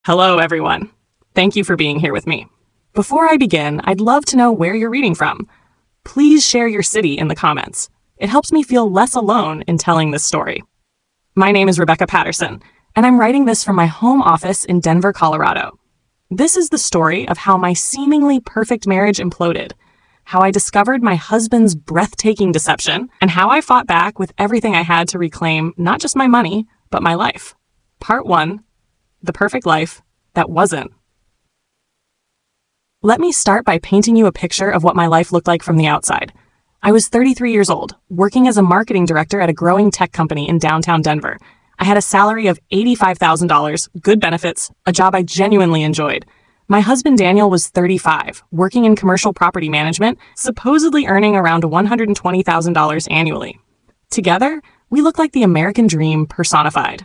Hello, everyone. Thank you for being here with me. Before I begin, I'd love to know where you're reading from. Please share your city in the comments. It helps me feel less alone in telling this story. My name is Rebecca Patterson, and I'm writing this from my home office in Denver, Colorado. This is the story of how my seemingly perfect marriage imploded, how I discovered my husband's breathtaking deception, and how I fought back with everything I had to reclaim not just my money, but my life. Part 1. The perfect life that wasn't. Let me start by painting you a picture of what my life looked like from the outside. I was 33 years old, working as a marketing director at a growing tech company in downtown Denver. I had a salary of $85,000, good benefits, a job I genuinely enjoyed. My husband Daniel was 35, working in commercial property management, supposedly earning around $120,000 annually. Together, we looked like the American dream personified.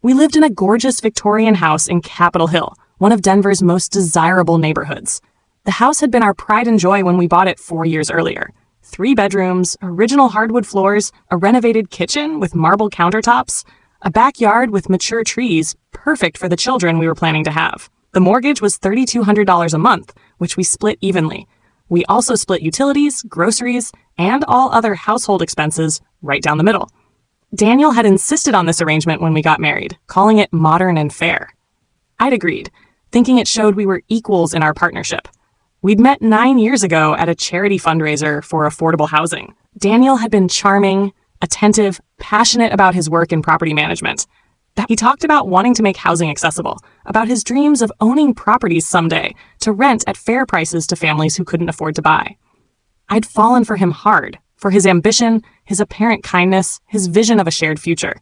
We lived in a gorgeous Victorian house in Capitol Hill, one of Denver's most desirable neighborhoods. The house had been our pride and joy when we bought it 4 years earlier. 3 bedrooms, original hardwood floors, a renovated kitchen with marble countertops, a backyard with mature trees, perfect for the children we were planning to have. The mortgage was $3,200 a month, which we split evenly. We also split utilities, groceries, and all other household expenses right down the middle. Daniel had insisted on this arrangement when we got married, calling it modern and fair. I'd agreed, thinking it showed we were equals in our partnership. We'd met 9 years ago at a charity fundraiser for affordable housing. Daniel had been charming, attentive, passionate about his work in property management. He talked about wanting to make housing accessible, about his dreams of owning properties someday to rent at fair prices to families who couldn't afford to buy. I'd fallen for him hard, for his ambition, his apparent kindness, his vision of a shared future.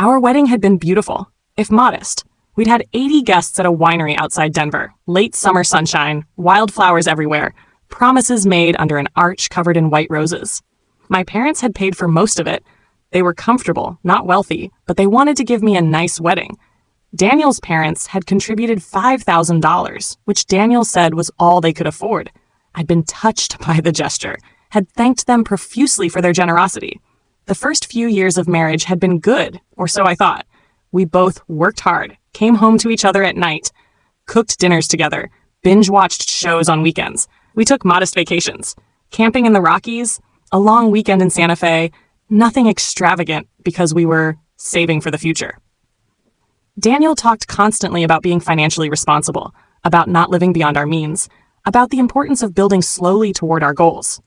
Our wedding had been beautiful, if modest. We'd had 80 guests at a winery outside Denver, late summer sunshine, wildflowers everywhere, promises made under an arch covered in white roses. My parents had paid for most of it. They were comfortable, not wealthy, but they wanted to give me a nice wedding. Daniel's parents had contributed $5,000, which Daniel said was all they could afford. I'd been touched by the gesture, had thanked them profusely for their generosity. The first few years of marriage had been good, or so I thought. We both worked hard, came home to each other at night, cooked dinners together, binge-watched shows on weekends. We took modest vacations, camping in the Rockies, a long weekend in Santa Fe, nothing extravagant because we were saving for the future. Daniel talked constantly about being financially responsible, about not living beyond our means, about the importance of building slowly toward our goals.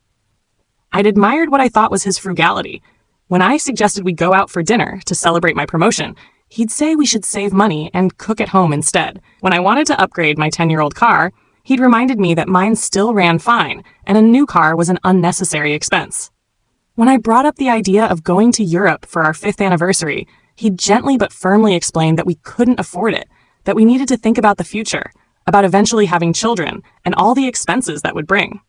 I'd admired what I thought was his frugality. When I suggested we go out for dinner to celebrate my promotion, he'd say we should save money and cook at home instead. When I wanted to upgrade my 10-year-old car, he'd reminded me that mine still ran fine, and a new car was an unnecessary expense. When I brought up the idea of going to Europe for our 5th anniversary, he'd gently but firmly explained that we couldn't afford it, that we needed to think about the future, about eventually having children, and all the expenses that would bring.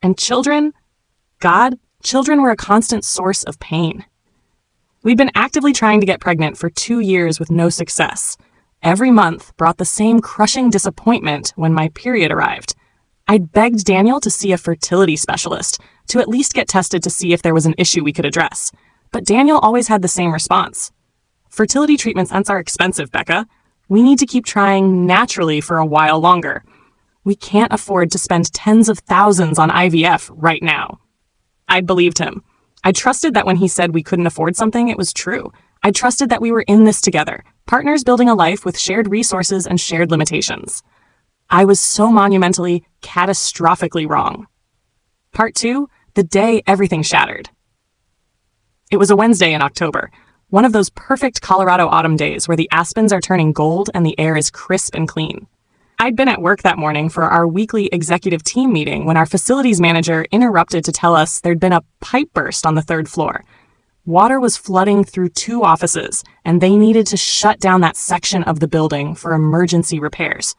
And children? God, children were a constant source of pain. We'd been actively trying to get pregnant for 2 years with no success. Every month brought the same crushing disappointment when my period arrived. I'd begged Daniel to see a fertility specialist, to at least get tested to see if there was an issue we could address. But Daniel always had the same response. Fertility treatments are expensive, Becca. We need to keep trying naturally for a while longer. We can't afford to spend tens of thousands on IVF right now. I'd believed him. I trusted that when he said we couldn't afford something, it was true. I trusted that we were in this together, partners building a life with shared resources and shared limitations. I was so monumentally, catastrophically wrong. Part 2, the day everything shattered. It was a Wednesday in October, one of those perfect Colorado autumn days where the aspens are turning gold and the air is crisp and clean. I'd been at work that morning for our weekly executive team meeting when our facilities manager interrupted to tell us there'd been a pipe burst on the 3rd floor. Water was flooding through 2 offices, and they needed to shut down that section of the building for emergency repairs.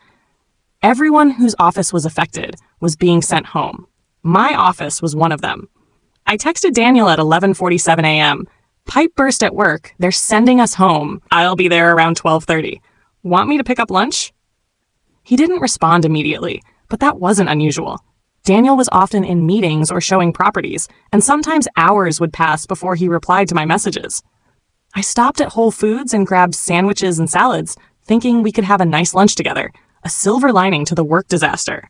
Everyone whose office was affected was being sent home. My office was one of them. I texted Daniel at 11:47 a.m. Pipe burst at work. They're sending us home. I'll be there around 12:30. Want me to pick up lunch? He didn't respond immediately, but that wasn't unusual. Daniel was often in meetings or showing properties, and sometimes hours would pass before he replied to my messages. I stopped at Whole Foods and grabbed sandwiches and salads, thinking we could have a nice lunch together, a silver lining to the work disaster.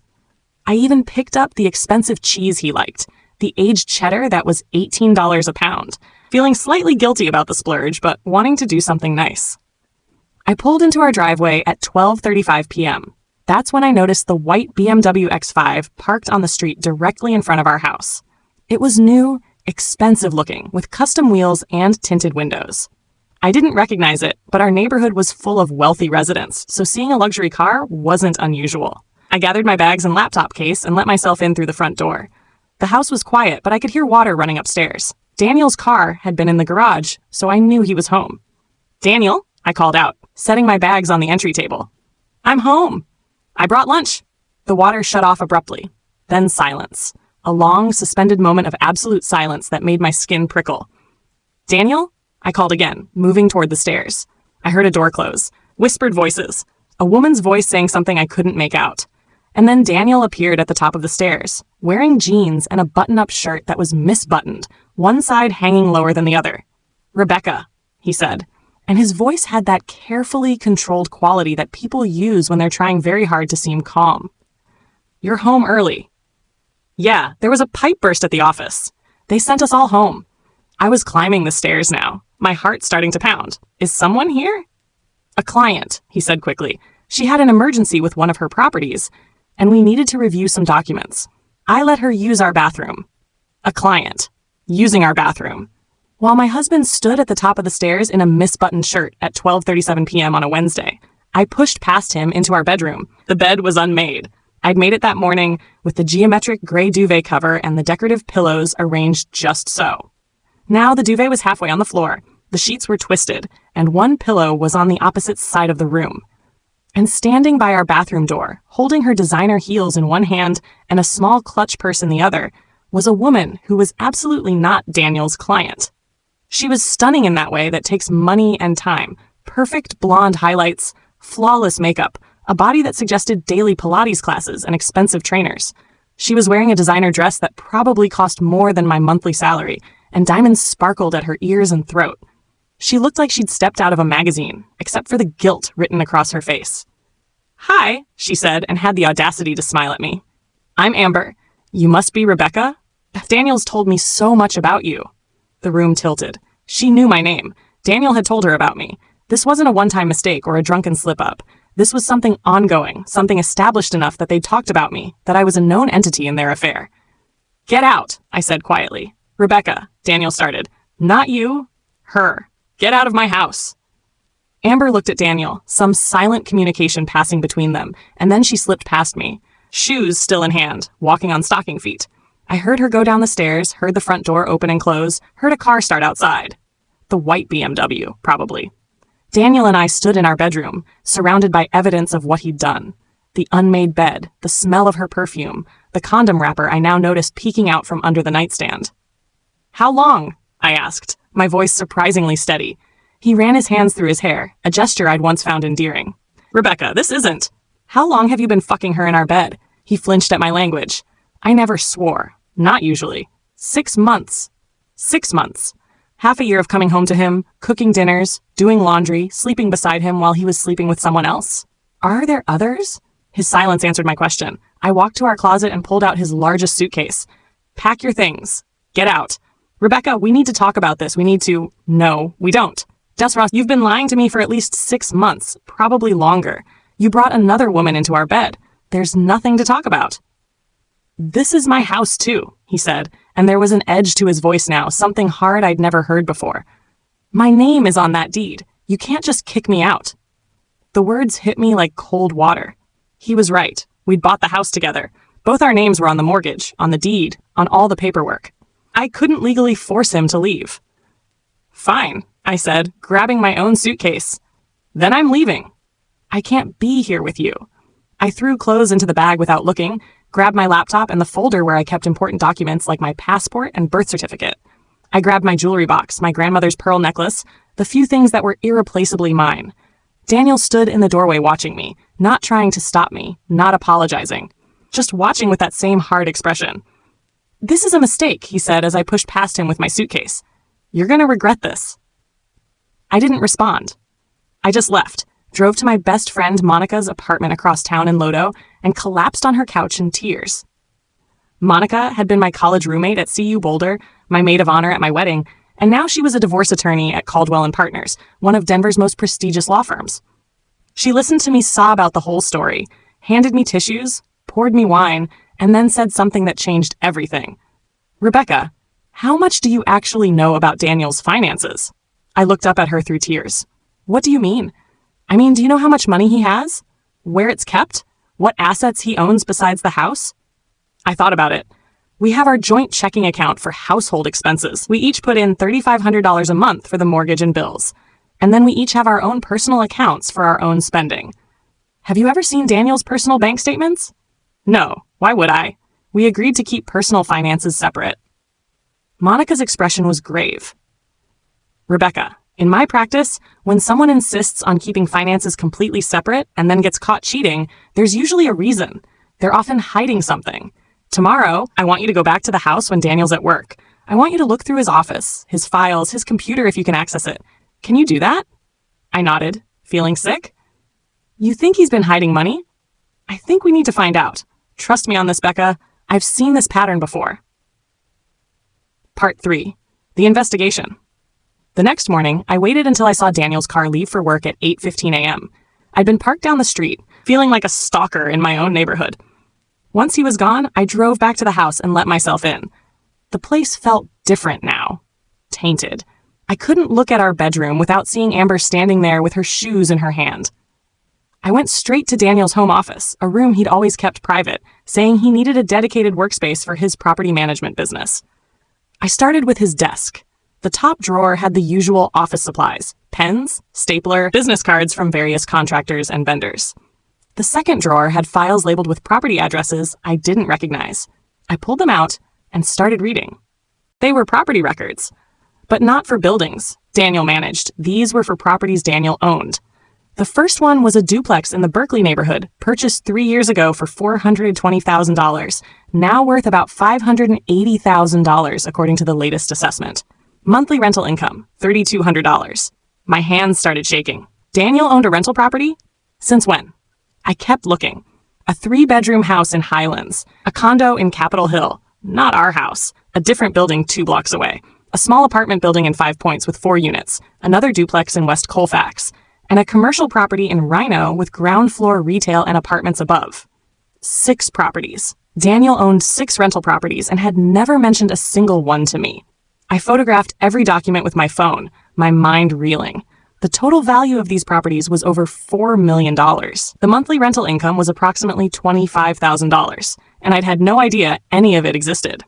I even picked up the expensive cheese he liked, the aged cheddar that was $18 a pound, feeling slightly guilty about the splurge, but wanting to do something nice. I pulled into our driveway at 12:35 p.m. That's when I noticed the white BMW X5 parked on the street directly in front of our house. It was new, expensive looking, with custom wheels and tinted windows. I didn't recognize it, but our neighborhood was full of wealthy residents, so seeing a luxury car wasn't unusual. I gathered my bags and laptop case and let myself in through the front door. The house was quiet, but I could hear water running upstairs. Daniel's car had been in the garage, so I knew he was home. "Daniel," I called out, setting my bags on the entry table. "I'm home. I brought lunch." The water shut off abruptly. Then silence. A long, suspended moment of absolute silence that made my skin prickle. "Daniel?" I called again, moving toward the stairs. I heard a door close. Whispered voices. A woman's voice saying something I couldn't make out. And then Daniel appeared at the top of the stairs, wearing jeans and a button-up shirt that was misbuttoned, one side hanging lower than the other. "Rebecca," he said, and his voice had that carefully controlled quality that people use when they're trying very hard to seem calm. "You're home early." "Yeah, there was a pipe burst at the office. They sent us all home." I was climbing the stairs now, my heart starting to pound. "Is someone here?" "A client," he said quickly. "She had an emergency with one of her properties, and we needed to review some documents. I let her use our bathroom." A client. Using our bathroom. While my husband stood at the top of the stairs in a misbuttoned shirt at 12:37 p.m. on a Wednesday, I pushed past him into our bedroom. The bed was unmade. I'd made it that morning with the geometric gray duvet cover and the decorative pillows arranged just so. Now the duvet was halfway on the floor, the sheets were twisted, and one pillow was on the opposite side of the room. And standing by our bathroom door, holding her designer heels in one hand and a small clutch purse in the other, was a woman who was absolutely not Daniel's client. She was stunning in that way that takes money and time. Perfect blonde highlights, flawless makeup, a body that suggested daily Pilates classes and expensive trainers. She was wearing a designer dress that probably cost more than my monthly salary, and diamonds sparkled at her ears and throat. She looked like she'd stepped out of a magazine, except for the guilt written across her face. "Hi," she said, and had the audacity to smile at me. "I'm Amber. You must be Rebecca? Daniel's told me so much about you." The room tilted. She knew my name. Daniel had told her about me. This wasn't a one-time mistake or a drunken slip-up. This was something ongoing, something established enough that they'd talked about me, that I was a known entity in their affair. "Get out," I said quietly. "Rebecca," Daniel started. "Not you. Her. Get out of my house." Amber looked at Daniel, some silent communication passing between them, and then she slipped past me, shoes still in hand, walking on stocking feet. I heard her go down the stairs, heard the front door open and close, heard a car start outside. The white BMW, probably. Daniel and I stood in our bedroom, surrounded by evidence of what he'd done. The unmade bed, the smell of her perfume, the condom wrapper I now noticed peeking out from under the nightstand. "How long?" I asked, my voice surprisingly steady. He ran his hands through his hair, a gesture I'd once found endearing. "Rebecca, this isn't. How long have you been fucking her in our bed?" He flinched at my language. I never swore. Not usually. 6 months. 6 months. Half a year of coming home to him, cooking dinners, doing laundry, sleeping beside him while he was sleeping with someone else. Are there others? His silence answered my question. I walked to our closet and pulled out his largest suitcase. "Pack your things. Get out. Rebecca, we need to talk about this. We need to..." "No, we don't. Desros, you've been lying to me for at least 6 months, probably longer. You brought another woman into our bed. There's nothing to talk about." "This is my house too," he said, and there was an edge to his voice now, something hard I'd never heard before. "My name is on that deed. You can't just kick me out." The words hit me like cold water. He was right. We'd bought the house together. Both our names were on the mortgage, on the deed, on all the paperwork. I couldn't legally force him to leave. "Fine," I said, grabbing my own suitcase. "Then I'm leaving. I can't be here with you." I threw clothes into the bag without looking, grabbed my laptop and the folder where I kept important documents like my passport and birth certificate. I grabbed my jewelry box, my grandmother's pearl necklace, the few things that were irreplaceably mine. Daniel stood in the doorway watching me, not trying to stop me, not apologizing, just watching with that same hard expression. "This is a mistake," he said as I pushed past him with my suitcase. "You're gonna regret this." I didn't respond. I just left, drove to my best friend Monica's apartment across town in Lodo, and collapsed on her couch in tears. Monica had been my college roommate at CU Boulder, my maid of honor at my wedding, and now she was a divorce attorney at Caldwell & Partners, one of Denver's most prestigious law firms. She listened to me sob out the whole story, handed me tissues, poured me wine, and then said something that changed everything. "Rebecca, how much do you actually know about Daniel's finances?" I looked up at her through tears. "What do you mean? Do you know how much money he has? Where it's kept? What assets he owns besides the house?" I thought about it. We have our joint checking account for household expenses. We each put in $3,500 a month for the mortgage and bills. And then we each have our own personal accounts for our own spending. Have you ever seen Daniel's personal bank statements? No, why would I? We agreed to keep personal finances separate. Monica's expression was grave. "Rebecca, in my practice, when someone insists on keeping finances completely separate and then gets caught cheating, there's usually a reason. They're often hiding something. Tomorrow, I want you to go back to the house when Daniel's at work. I want you to look through his office, his files, his computer if you can access it. Can you do that?" I nodded, feeling sick. "You think he's been hiding money?" "I think we need to find out. Trust me on this, Becca. I've seen this pattern before." Part 3. The investigation. The next morning, I waited until I saw Daniel's car leave for work at 8:15 a.m. I'd been parked down the street, feeling like a stalker in my own neighborhood. Once he was gone, I drove back to the house and let myself in. The place felt different now. Tainted. I couldn't look at our bedroom without seeing Amber standing there with her shoes in her hand. I went straight to Daniel's home office, a room he'd always kept private, saying he needed a dedicated workspace for his property management business. I started with his desk. The top drawer had the usual office supplies: pens, stapler, business cards from various contractors and vendors. The second drawer had files labeled with property addresses I didn't recognize. I pulled them out and started reading. They were property records, but not for buildings Daniel managed. These were for properties Daniel owned. The first one was a duplex in the Berkeley neighborhood, purchased 3 years ago for $420,000, now worth about $580,000 according to the latest assessment. Monthly rental income, $3,200. My hands started shaking. Daniel owned a rental property? Since when? I kept looking. A 3-bedroom house in Highlands, a condo in Capitol Hill, not our house, a different building 2 blocks away, a small apartment building in 5 Points with 4 units, another duplex in West Colfax, and a commercial property in Rhino with ground floor retail and apartments above. 6 properties. Daniel owned 6 rental properties and had never mentioned a single one to me. I photographed every document with my phone, my mind reeling. The total value of these properties was over $4 million. The monthly rental income was approximately $25,000, and I'd had no idea any of it existed.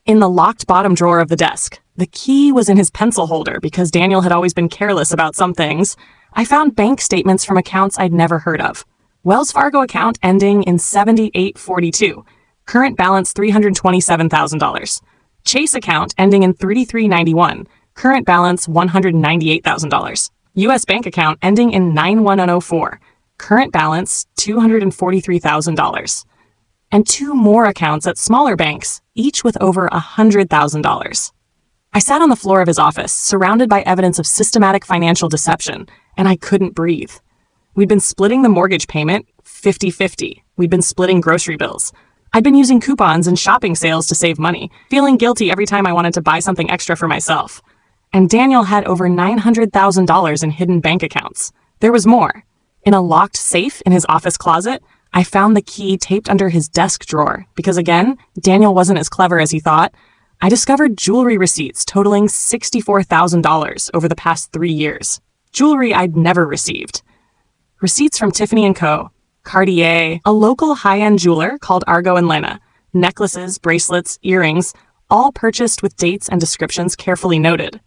In the locked bottom drawer of the desk, the key was in his pencil holder because Daniel had always been careless about some things. I found bank statements from accounts I'd never heard of. Wells Fargo account ending in 7842, current balance $327,000. Chase account ending in 3391, current balance $198,000. U.S. bank account ending in 91104, current balance $243,000. And 2 more accounts at smaller banks, each with over $100,000. I sat on the floor of his office, surrounded by evidence of systematic financial deception, and I couldn't breathe. We'd been splitting the mortgage payment 50-50. We'd been splitting grocery bills. I'd been using coupons and shopping sales to save money, feeling guilty every time I wanted to buy something extra for myself. And Daniel had over $900,000 in hidden bank accounts. There was more. In a locked safe in his office closet, I found the key taped under his desk drawer because, again, Daniel wasn't as clever as he thought. I discovered jewelry receipts totaling $64,000 over the past 3 years. Jewelry I'd never received. Receipts from Tiffany & Co., Cartier, a local high-end jeweler called Argo & Lena, necklaces, bracelets, earrings, all purchased with dates and descriptions carefully noted.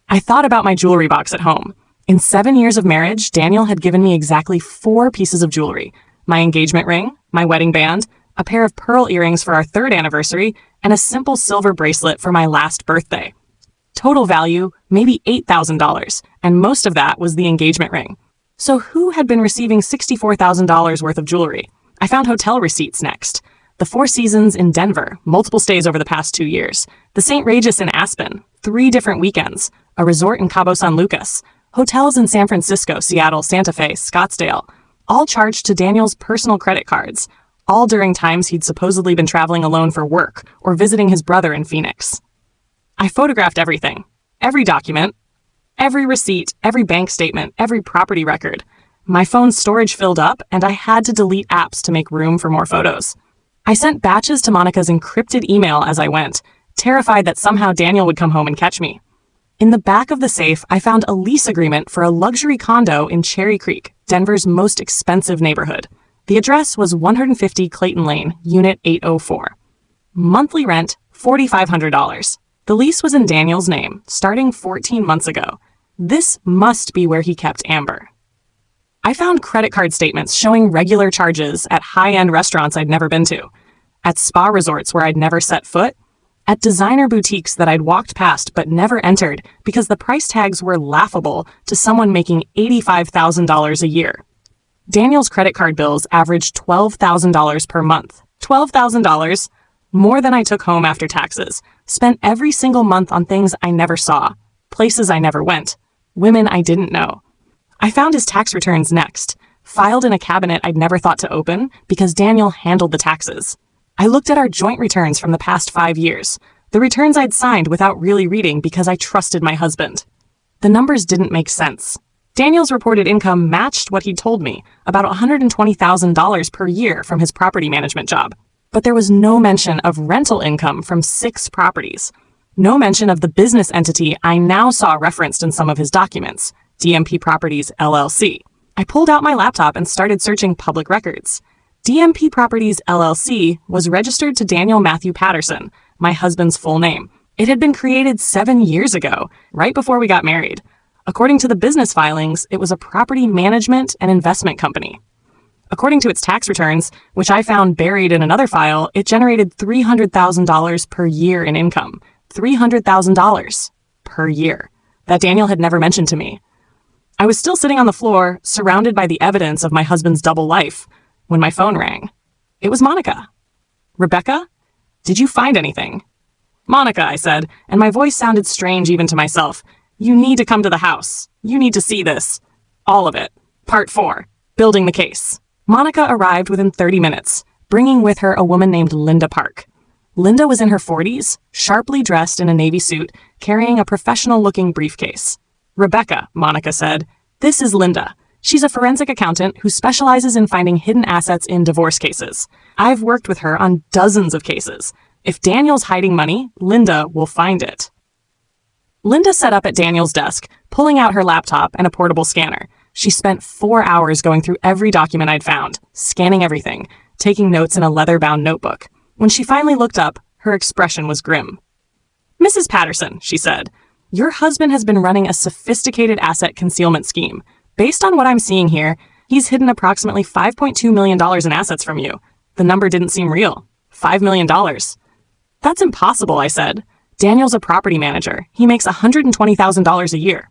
I thought about my jewelry box at home. In 7 years of marriage, Daniel had given me exactly 4 pieces of jewelry: my engagement ring, my wedding band, a pair of pearl earrings for our 3rd anniversary, and a simple silver bracelet for my last birthday. Total value, maybe $8,000, and most of that was the engagement ring. So who had been receiving $64,000 worth of jewelry? I found hotel receipts next. The 4 Seasons in Denver, multiple stays over the past 2 years. The St. Regis in Aspen, 3 different weekends. A resort in Cabo San Lucas. Hotels in San Francisco, Seattle, Santa Fe, Scottsdale, all charged to Daniel's personal credit cards, all during times he'd supposedly been traveling alone for work or visiting his brother in Phoenix. I photographed everything, every document, every receipt, every bank statement, every property record. My phone's storage filled up, and I had to delete apps to make room for more photos. I sent batches to Monica's encrypted email as I went, terrified that somehow Daniel would come home and catch me. In the back of the safe, I found a lease agreement for a luxury condo in Cherry Creek, Denver's most expensive neighborhood. The address was 150 Clayton Lane, Unit 804. Monthly rent, $4,500. The lease was in Daniel's name, starting 14 months ago. This must be where he kept Amber. I found credit card statements showing regular charges at high-end restaurants I'd never been to, at spa resorts where I'd never set foot, at designer boutiques that I'd walked past but never entered because the price tags were laughable to someone making $85,000 a year. Daniel's credit card bills averaged $12,000 per month. $12,000, more than I took home after taxes, spent every single month on things I never saw, places I never went, women I didn't know. I found his tax returns next, filed in a cabinet I'd never thought to open because Daniel handled the taxes. I looked at our joint returns from the past 5 years, the returns I'd signed without really reading because I trusted my husband. The numbers didn't make sense. Daniel's reported income matched what he'd told me, about $120,000 per year from his property management job. But there was no mention of rental income from 6 properties. No mention of the business entity I now saw referenced in some of his documents, DMP Properties, LLC. I pulled out my laptop and started searching public records. DMP Properties, LLC was registered to Daniel Matthew Patterson, my husband's full name. It had been created 7 years ago, right before we got married. According to the business filings, it was a property management and investment company. According to its tax returns, which I found buried in another file, it generated $300,000 per year in income. $300,000 per year. That Daniel had never mentioned to me. I was still sitting on the floor, surrounded by the evidence of my husband's double life, when my phone rang. It was Monica. "Rebecca, did you find anything?" "Monica," I said, and my voice sounded strange even to myself. "You need to come to the house. You need to see this. All of it. Part 4. Building the case." Monica arrived within 30 minutes, bringing with her a woman named Linda Park. Linda was in her 40s, sharply dressed in a navy suit, carrying a professional-looking briefcase. "Rebecca," Monica said, "this is Linda. She's a forensic accountant who specializes in finding hidden assets in divorce cases. I've worked with her on dozens of cases. If Daniel's hiding money, Linda will find it." Linda sat up at Daniel's desk, pulling out her laptop and a portable scanner. She spent 4 hours going through every document I'd found, scanning everything, taking notes in a leather-bound notebook. When she finally looked up, her expression was grim. "Mrs. Patterson," she said, "your husband has been running a sophisticated asset concealment scheme. Based on what I'm seeing here, he's hidden approximately $5.2 million in assets from you. The number didn't seem real. $5 million. "That's impossible," I said. "Daniel's a property manager. He makes $120,000 a year."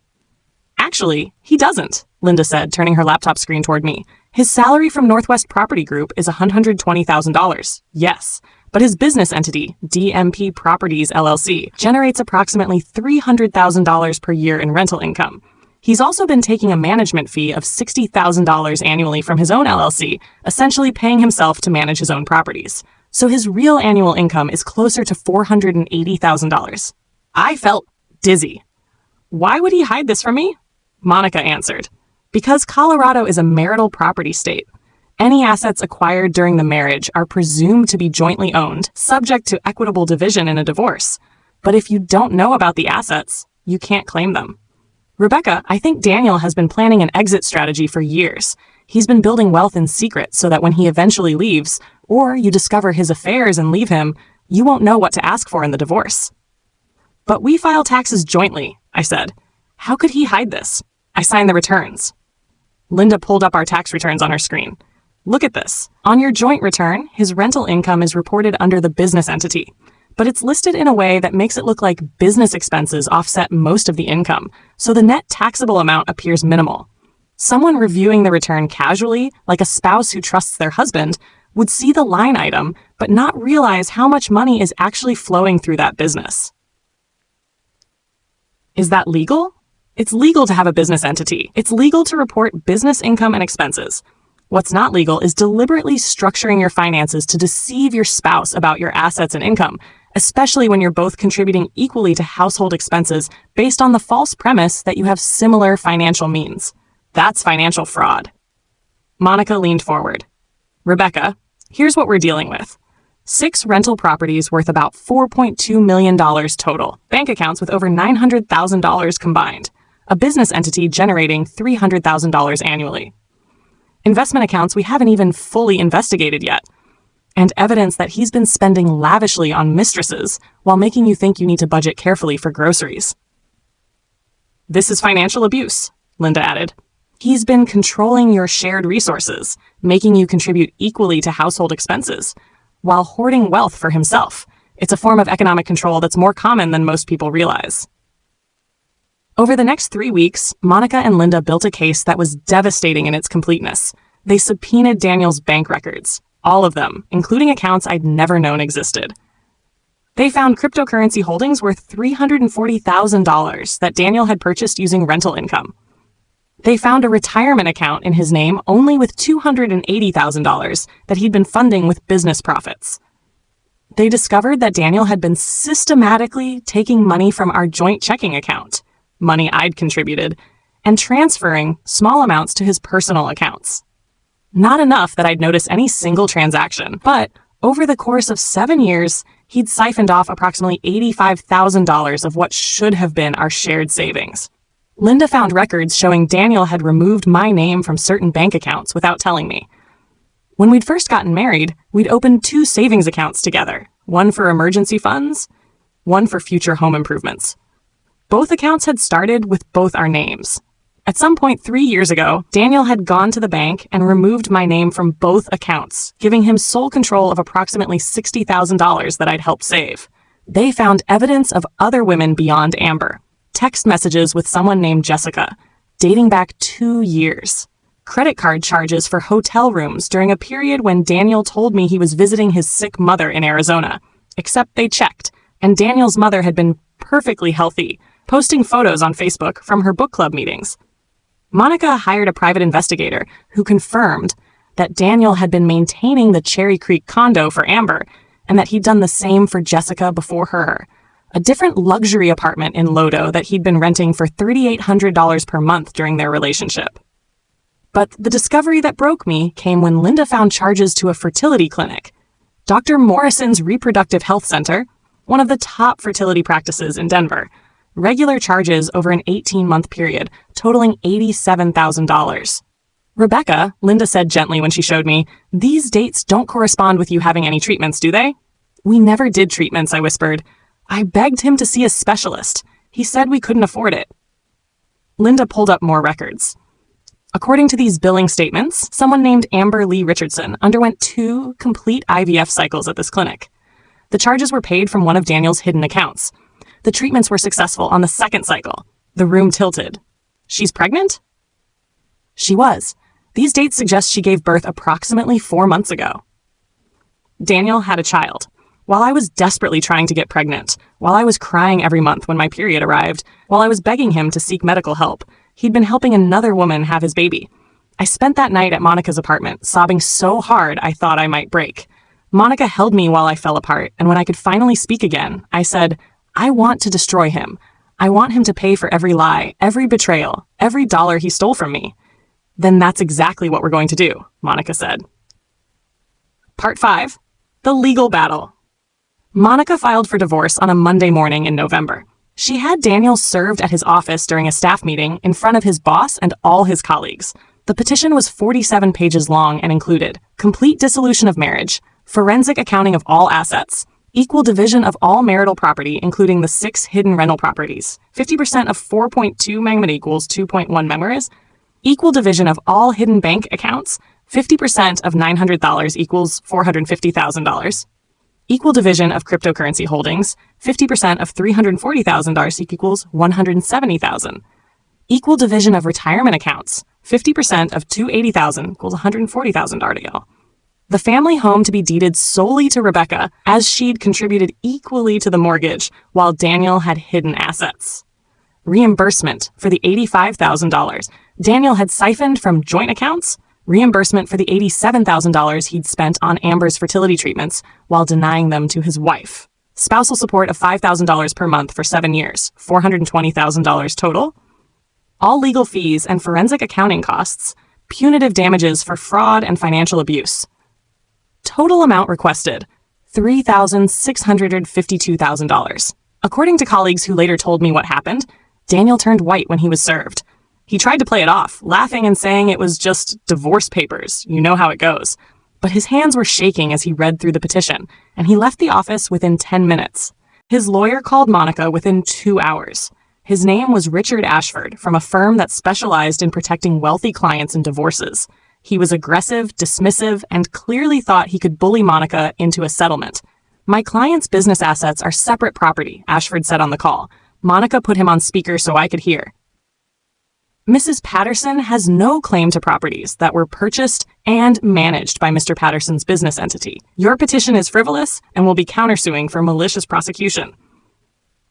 "Actually, he doesn't," Linda said, turning her laptop screen toward me. "His salary from Northwest Property Group is $120,000. Yes. But his business entity, DMP Properties, LLC, generates approximately $300,000 per year in rental income. He's also been taking a management fee of $60,000 annually from his own LLC, essentially paying himself to manage his own properties. So his real annual income is closer to $480,000. I felt dizzy. "Why would he hide this from me?" Monica answered. "Because Colorado is a marital property state. Any assets acquired during the marriage are presumed to be jointly owned, subject to equitable division in a divorce. But if you don't know about the assets, you can't claim them. Rebecca, I think Daniel has been planning an exit strategy for years. He's been building wealth in secret so that when he eventually leaves, or you discover his affairs and leave him, you won't know what to ask for in the divorce." "But we file taxes jointly," I said. "How could he hide this? I signed the returns." Linda pulled up our tax returns on her screen. "Look at this. On your joint return, his rental income is reported under the business entity, but it's listed in a way that makes it look like business expenses offset most of the income, so the net taxable amount appears minimal. Someone reviewing the return casually, like a spouse who trusts their husband, would see the line item, but not realize how much money is actually flowing through that business." "Is that legal?" It's legal to have a business entity. It's legal to report business income and expenses. What's not legal is deliberately structuring your finances to deceive your spouse about your assets and income, especially when you're both contributing equally to household expenses based on the false premise that you have similar financial means. That's financial fraud. Monica leaned forward. Rebecca, here's what we're dealing with. 6 rental properties worth about $4.2 million total, bank accounts with over $900,000 combined, a business entity generating $300,000 annually. Investment accounts we haven't even fully investigated yet, and evidence that he's been spending lavishly on mistresses while making you think you need to budget carefully for groceries. This is financial abuse, Linda added. He's been controlling your shared resources, making you contribute equally to household expenses, while hoarding wealth for himself. It's a form of economic control that's more common than most people realize. Over the next 3 weeks, Monica and Linda built a case that was devastating in its completeness. They subpoenaed Daniel's bank records, all of them, including accounts I'd never known existed. They found cryptocurrency holdings worth $340,000 that Daniel had purchased using rental income. They found a retirement account in his name only with $280,000 that he'd been funding with business profits. They discovered that Daniel had been systematically taking money from our joint checking account, money I'd contributed, and transferring small amounts to his personal accounts. Not enough that I'd notice any single transaction, but over the course of 7 years, he'd siphoned off approximately $85,000 of what should have been our shared savings. Linda found records showing Daniel had removed my name from certain bank accounts without telling me. When we'd first gotten married, we'd opened 2 savings accounts together, one for emergency funds, one for future home improvements. Both accounts had started with both our names. At some point 3 years ago, Daniel had gone to the bank and removed my name from both accounts, giving him sole control of approximately $60,000 that I'd helped save. They found evidence of other women beyond Amber. Text messages with someone named Jessica, dating back 2 years. Credit card charges for hotel rooms during a period when Daniel told me he was visiting his sick mother in Arizona, except they checked, and Daniel's mother had been perfectly healthy, posting photos on Facebook from her book club meetings. Monica hired a private investigator who confirmed that Daniel had been maintaining the Cherry Creek condo for Amber and that he'd done the same for Jessica before her, a different luxury apartment in Lodo that he'd been renting for $3,800 per month during their relationship. But the discovery that broke me came when Linda found charges to a fertility clinic, Dr. Morrison's Reproductive Health Center, one of the top fertility practices in Denver, regular charges over an 18-month period, totaling $87,000. Rebecca, Linda said gently when she showed me, these dates don't correspond with you having any treatments, do they? We never did treatments, I whispered. I begged him to see a specialist. He said we couldn't afford it. Linda pulled up more records. According to these billing statements, someone named Amber Lee Richardson underwent 2 complete IVF cycles at this clinic. The charges were paid from one of Daniel's hidden accounts. The treatments were successful on the 2nd cycle. The room tilted. She's pregnant? She was. These dates suggest she gave birth approximately 4 months ago. Daniel had a child. While I was desperately trying to get pregnant, while I was crying every month when my period arrived, while I was begging him to seek medical help, he'd been helping another woman have his baby. I spent that night at Monica's apartment, sobbing so hard I thought I might break. Monica held me while I fell apart, and when I could finally speak again, I said, I want to destroy him. I want him to pay for every lie, every betrayal, every dollar he stole from me. Then that's exactly what we're going to do, Monica said. Part 5. The legal battle. Monica filed for divorce on a Monday morning in November. She had Daniel served at his office during a staff meeting in front of his boss and all his colleagues. The petition was 47 pages long and included complete dissolution of marriage, forensic accounting of all assets, equal division of all marital property, including the 6 hidden rental properties, 50% of 4.2 megmet equals 2.1 memoirs, equal division of all hidden bank accounts, 50% of $900 equals $450,000. Equal division of cryptocurrency holdings, 50% of $340,000 equals $170,000. Equal division of retirement accounts, 50% of $280,000 equals $140,000 article. The family home to be deeded solely to Rebecca, as she'd contributed equally to the mortgage, while Daniel had hidden assets. reimbursement for the $85,000 Daniel had siphoned from joint accounts, reimbursement for the $87,000 he'd spent on Amber's fertility treatments while denying them to his wife, spousal support of $5,000 per month for 7 years, $420,000 total, all legal fees and forensic accounting costs, punitive damages for fraud and financial abuse. Total amount requested, $3,652,000. According to colleagues who later told me what happened, Daniel turned white when he was served. He tried to play it off, laughing and saying it was just divorce papers. You know how it goes. But his hands were shaking as he read through the petition, and he left the office within 10 minutes. His lawyer called Monica within 2 hours. His name was Richard Ashford, from a firm that specialized in protecting wealthy clients in divorces. He was aggressive, dismissive, and clearly thought he could bully Monica into a settlement. "My client's business assets are separate property," Ashford said on the call. Monica put him on speaker so I could hear. "Mrs. Patterson has no claim to properties that were purchased and managed by Mr. Patterson's business entity. Your petition is frivolous and will be countersuing for malicious prosecution."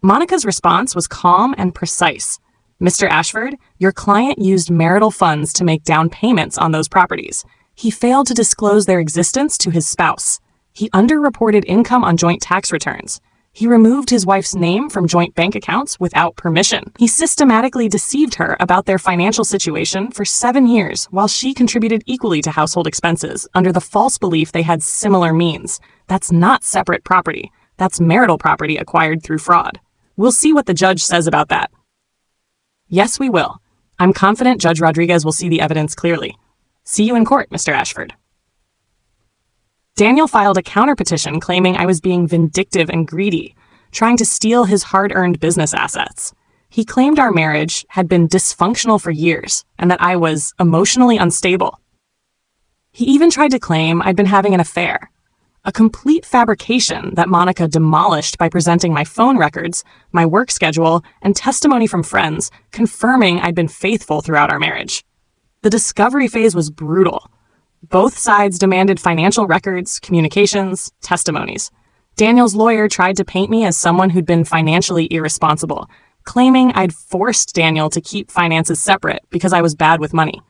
Monica's response was calm and precise. "Mr. Ashford, your client used marital funds to make down payments on those properties. He failed to disclose their existence to his spouse. He underreported income on joint tax returns. He removed his wife's name from joint bank accounts without permission. He systematically deceived her about their financial situation for 7 years while she contributed equally to household expenses under the false belief they had similar means. That's not separate property. That's marital property acquired through fraud. We'll see what the judge says about that." "Yes, we will. I'm confident Judge Rodriguez will see the evidence clearly. See you in court, Mr. Ashford." Daniel filed a counterpetition claiming I was being vindictive and greedy, trying to steal his hard-earned business assets. He claimed our marriage had been dysfunctional for years and that I was emotionally unstable. He even tried to claim I'd been having an affair, a complete fabrication that Monica demolished by presenting my phone records, my work schedule, and testimony from friends confirming I'd been faithful throughout our marriage. The discovery phase was brutal. Both sides demanded financial records, communications, testimonies. Daniel's lawyer tried to paint me as someone who'd been financially irresponsible, claiming I'd forced Daniel to keep finances separate because I was bad with money.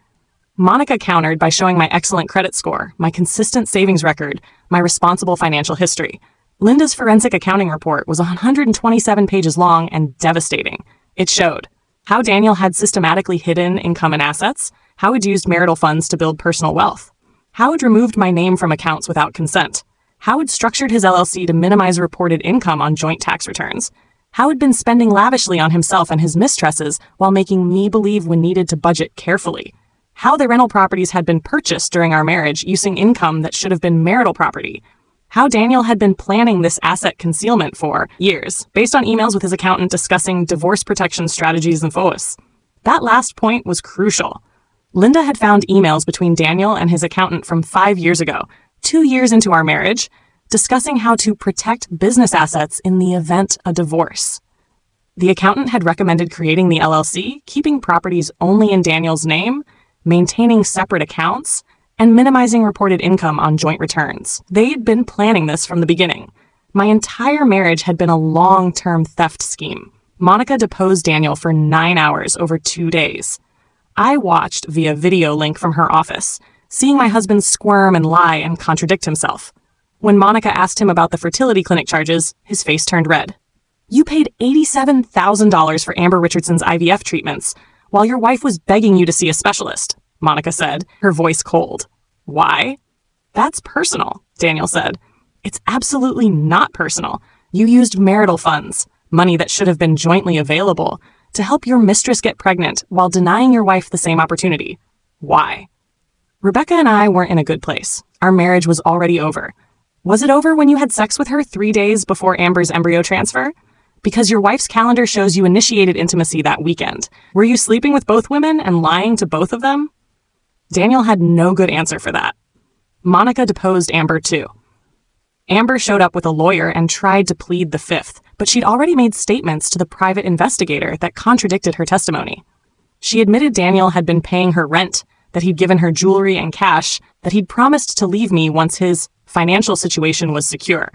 Monica countered by showing my excellent credit score, my consistent savings record, my responsible financial history. Linda's forensic accounting report was 127 pages long and devastating. It showed how Daniel had systematically hidden income and assets, how he'd used marital funds to build personal wealth, how he'd removed my name from accounts without consent, how he'd structured his LLC to minimize reported income on joint tax returns, how he'd been spending lavishly on himself and his mistresses while making me believe we needed to budget carefully, how the rental properties had been purchased during our marriage using income that should have been marital property, how Daniel had been planning this asset concealment for years, based on emails with his accountant discussing divorce protection strategies and FOIS. That last point was crucial. Linda had found emails between Daniel and his accountant from 5 years ago, 2 years into our marriage, discussing how to protect business assets in the event of divorce. The accountant had recommended creating the LLC, keeping properties only in Daniel's name, maintaining separate accounts, and minimizing reported income on joint returns. They'd been planning this from the beginning. My entire marriage had been a long-term theft scheme. Monica deposed Daniel for 9 hours over 2 days. I watched via video link from her office, seeing my husband squirm and lie and contradict himself. When Monica asked him about the fertility clinic charges, his face turned red. "You paid $87,000 for Amber Richardson's IVF treatments, while your wife was begging you to see a specialist," Monica said, her voice cold. "Why?" "That's personal," Daniel said. "It's absolutely not personal. You used marital funds, money that should have been jointly available, to help your mistress get pregnant while denying your wife the same opportunity. Why?" Rebecca and I weren't in a good place. Our marriage was already over. Was it over when you had sex with her 3 days before Amber's embryo transfer? Because your wife's calendar shows you initiated intimacy that weekend. Were you sleeping with both women and lying to both of them? Daniel had no good answer for that. Monica deposed Amber too. Amber showed up with a lawyer and tried to plead the fifth, but she'd already made statements to the private investigator that contradicted her testimony. She admitted Daniel had been paying her rent, that he'd given her jewelry and cash, that he'd promised to leave me once his financial situation was secure.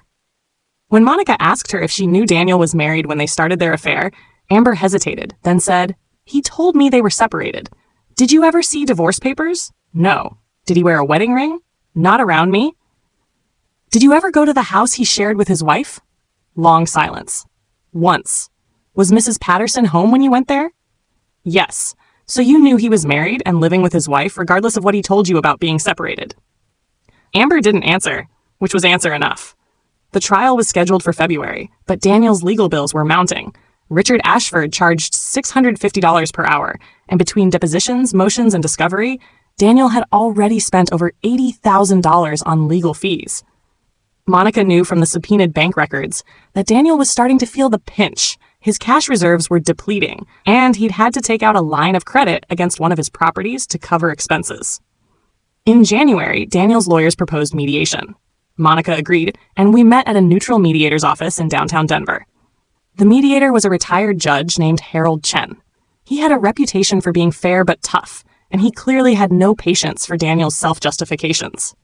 When Monica asked her if she knew Daniel was married when they started their affair, Amber hesitated, then said, "He told me they were separated. Did you ever see divorce papers? No. Did he wear a wedding ring? Not around me. Did you ever go to the house he shared with his wife?" Long silence. "Once. Was Mrs. Patterson home when you went there?" "Yes. So you knew he was married and living with his wife regardless of what he told you about being separated." Amber didn't answer, which was answer enough. The trial was scheduled for February, but Daniel's legal bills were mounting. Richard Ashford charged $650 per hour, and between depositions, motions, and discovery, Daniel had already spent over $80,000 on legal fees. Monica knew from the subpoenaed bank records that Daniel was starting to feel the pinch. His cash reserves were depleting, and he'd had to take out a line of credit against one of his properties to cover expenses. In January, Daniel's lawyers proposed mediation. Monica agreed, and we met at a neutral mediator's office in downtown Denver. The mediator was a retired judge named Harold Chen. He had a reputation for being fair but tough, and he clearly had no patience for Daniel's self-justifications.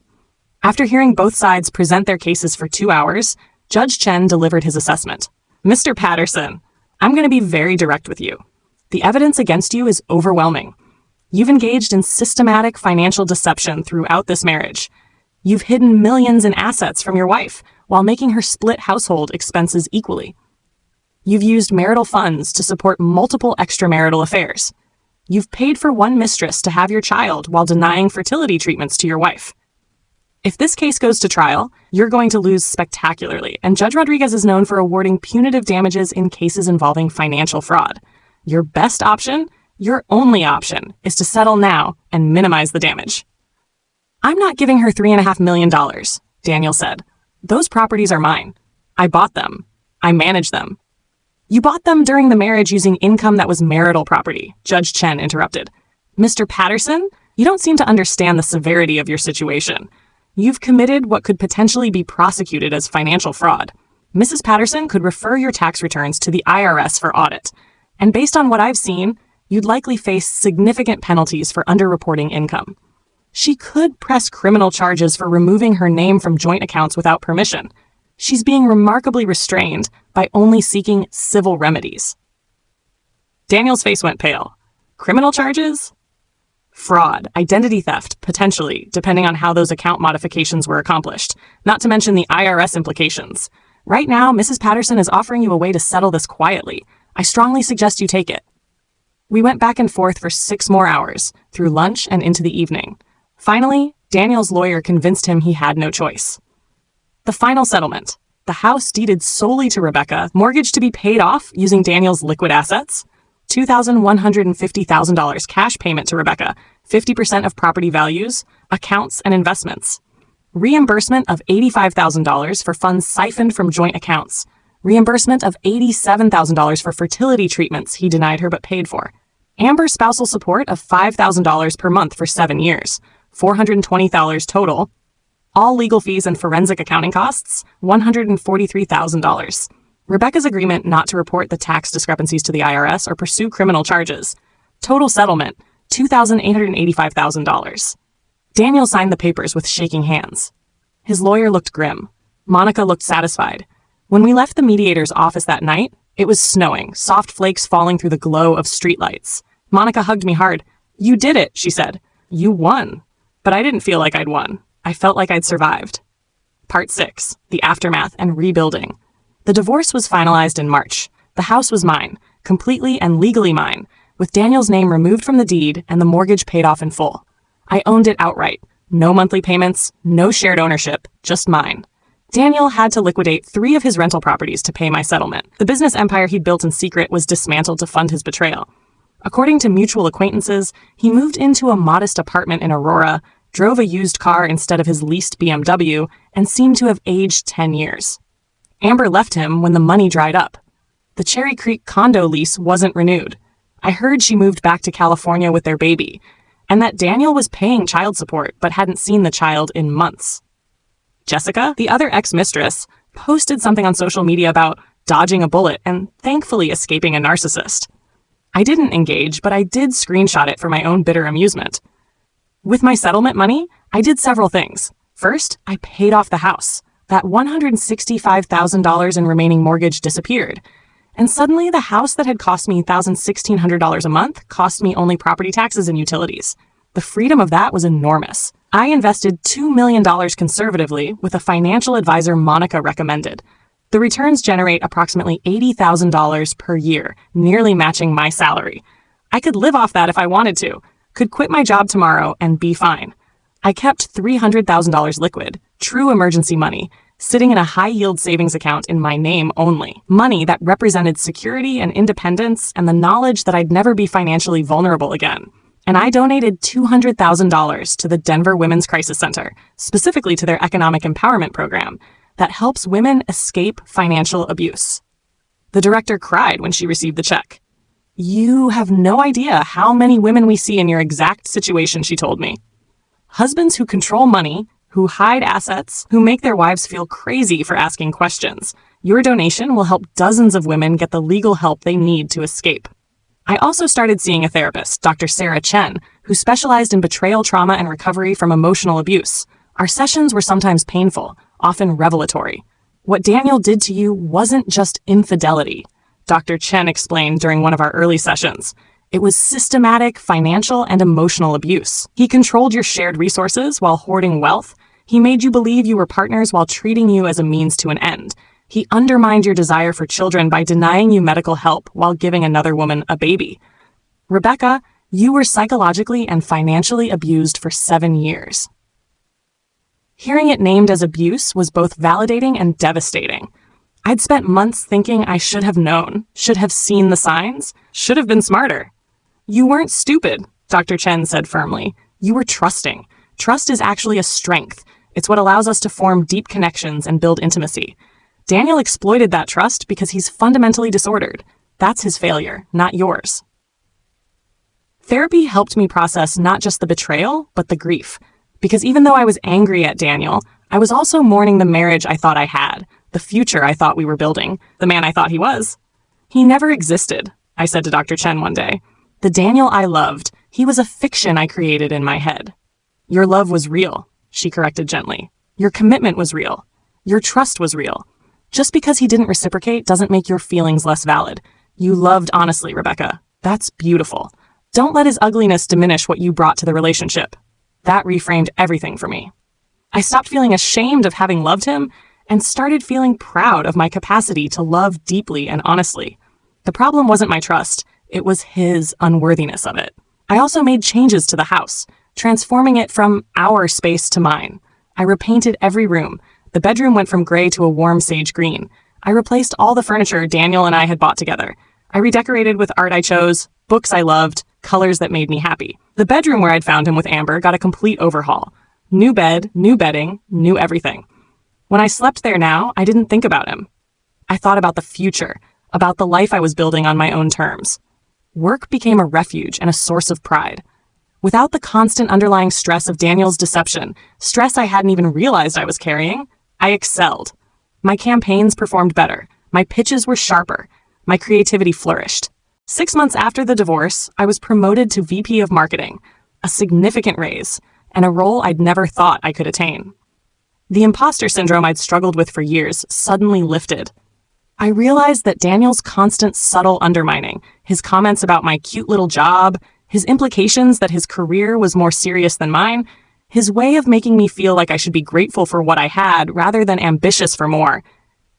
After hearing both sides present their cases for 2 hours, Judge Chen delivered his assessment. "Mr. Patterson, I'm going to be very direct with you. The evidence against you is overwhelming. You've engaged in systematic financial deception throughout this marriage. You've hidden millions in assets from your wife while making her split household expenses equally. You've used marital funds to support multiple extramarital affairs. You've paid for one mistress to have your child while denying fertility treatments to your wife. If this case goes to trial, you're going to lose spectacularly, and Judge Rodriguez is known for awarding punitive damages in cases involving financial fraud. Your best option, your only option, is to settle now and minimize the damage." "I'm not giving her $3.5 million, Daniel said. "Those properties are mine. I bought them. I manage them." "You bought them during the marriage using income that was marital property," Judge Chen interrupted. "Mr. Patterson, you don't seem to understand the severity of your situation. You've committed what could potentially be prosecuted as financial fraud. Mrs. Patterson could refer your tax returns to the IRS for audit, and based on what I've seen, you'd likely face significant penalties for underreporting income. She could press criminal charges for removing her name from joint accounts without permission. She's being remarkably restrained by only seeking civil remedies." Daniel's face went pale. Criminal charges? Fraud, identity theft, potentially, depending on how those account modifications were accomplished, not to mention the IRS implications. Right now, Mrs. Patterson is offering you a way to settle this quietly. I strongly suggest you take it. We went back and forth for 6 more hours, through lunch and into the evening. Finally, Daniel's lawyer convinced him he had no choice. The final settlement. The house deeded solely to Rebecca, mortgage to be paid off using Daniel's liquid assets, $2,150,000 cash payment to Rebecca, 50% of property values, accounts, and investments. Reimbursement of $85,000 for funds siphoned from joint accounts. Reimbursement of $87,000 for fertility treatments he denied her but paid for. Amber's spousal support of $5,000 per month for 7 years, $420 total. All legal fees and forensic accounting costs, $143,000. Rebecca's agreement not to report the tax discrepancies to the IRS or pursue criminal charges. Total settlement, $2,885,000. Daniel signed the papers with shaking hands. His lawyer looked grim. Monica looked satisfied. When we left the mediator's office that night, it was snowing, soft flakes falling through the glow of streetlights. Monica hugged me hard. "You did it," she said. "You won." But I didn't feel like I'd won. I felt like I'd survived. Part 6. The Aftermath and Rebuilding. The divorce was finalized in March. The house was mine, completely and legally mine, with Daniel's name removed from the deed and the mortgage paid off in full. I owned it outright. No monthly payments, no shared ownership, just mine. Daniel had to liquidate 3 of his rental properties to pay my settlement. The business empire he'd built in secret was dismantled to fund his betrayal. According to mutual acquaintances, he moved into a modest apartment in Aurora, drove a used car instead of his leased BMW, and seemed to have aged 10 years. Amber left him when the money dried up. The Cherry Creek condo lease wasn't renewed. I heard she moved back to California with their baby, and that Daniel was paying child support but hadn't seen the child in months. Jessica, the other ex-mistress, posted something on social media about dodging a bullet and thankfully escaping a narcissist. I didn't engage, but I did screenshot it for my own bitter amusement. With my settlement money, I did several things. First, I paid off the house. That $165,000 in remaining mortgage disappeared. And suddenly, the house that had cost me $1,600 a month cost me only property taxes and utilities. The freedom of that was enormous. I invested $2 million conservatively with a financial advisor Monica recommended. The returns generate approximately $80,000 per year, nearly matching my salary. I could live off that if I wanted to, could quit my job tomorrow and be fine. I kept $300,000 liquid, true emergency money, sitting in a high-yield savings account in my name only. Money that represented security and independence and the knowledge that I'd never be financially vulnerable again. And I donated $200,000 to the Denver Women's Crisis Center, specifically to their economic empowerment program that helps women escape financial abuse. The director cried when she received the check. "You have no idea how many women we see in your exact situation," she told me. Husbands who control money, who hide assets, who make their wives feel crazy for asking questions. Your donation will help dozens of women get the legal help they need to escape. I also started seeing a therapist, Dr. Sarah Chen, who specialized in betrayal trauma and recovery from emotional abuse. Our sessions were sometimes painful, often revelatory. What Daniel did to you wasn't just infidelity, Dr. Chen explained during one of our early sessions. It was systematic, financial, and emotional abuse. He controlled your shared resources while hoarding wealth. He made you believe you were partners while treating you as a means to an end. He undermined your desire for children by denying you medical help while giving another woman a baby. Rebecca, you were psychologically and financially abused for 7 years. Hearing it named as abuse was both validating and devastating. I'd spent months thinking I should have known, should have seen the signs, should have been smarter. You weren't stupid, Dr. Chen said firmly. You were trusting. Trust is actually a strength. It's what allows us to form deep connections and build intimacy. Daniel exploited that trust because he's fundamentally disordered. That's his failure, not yours. Therapy helped me process not just the betrayal, but the grief. Because even though I was angry at Daniel, I was also mourning the marriage I thought I had, the future I thought we were building, the man I thought he was. He never existed, I said to Dr. Chen one day. The Daniel I loved, he was a fiction I created in my head. Your love was real, she corrected gently. Your commitment was real. Your trust was real. Just because he didn't reciprocate doesn't make your feelings less valid. You loved honestly, Rebecca. That's beautiful. Don't let his ugliness diminish what you brought to the relationship. That reframed everything for me. I stopped feeling ashamed of having loved him and started feeling proud of my capacity to love deeply and honestly. The problem wasn't my trust. It was his unworthiness of it. I also made changes to the house, transforming it from our space to mine. I repainted every room. The bedroom went from gray to a warm sage green. I replaced all the furniture Daniel and I had bought together. I redecorated with art I chose, books I loved, colors that made me happy. The bedroom where I'd found him with Amber got a complete overhaul. New bed, new bedding, new everything. When I slept there now, I didn't think about him. I thought about the future, about the life I was building on my own terms. Work became a refuge and a source of pride. Without the constant underlying stress of Daniel's deception, stress I hadn't even realized I was carrying, I excelled. My campaigns performed better. My pitches were sharper. My creativity flourished. 6 months after the divorce, I was promoted to VP of Marketing, a significant raise, and a role I'd never thought I could attain. The imposter syndrome I'd struggled with for years suddenly lifted. I realized that Daniel's constant subtle undermining, his comments about my cute little job, his implications that his career was more serious than mine, his way of making me feel like I should be grateful for what I had rather than ambitious for more,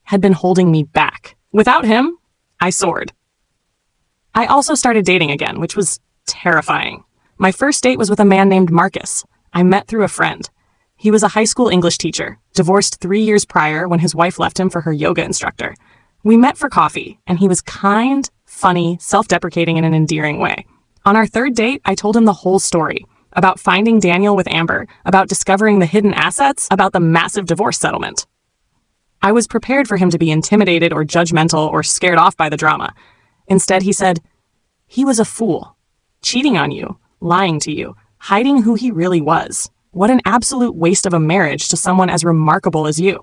had been holding me back. Without him, I soared. I also started dating again, which was terrifying. My first date was with a man named Marcus. I met through a friend. He was a high school English teacher, divorced 3 years prior when his wife left him for her yoga instructor. We met for coffee, and he was kind, funny, self-deprecating in an endearing way. On our third date, I told him the whole story. About finding Daniel with Amber, about discovering the hidden assets, about the massive divorce settlement. I was prepared for him to be intimidated or judgmental or scared off by the drama. Instead, he said, "He was a fool, cheating on you, lying to you, hiding who he really was. What an absolute waste of a marriage to someone as remarkable as you."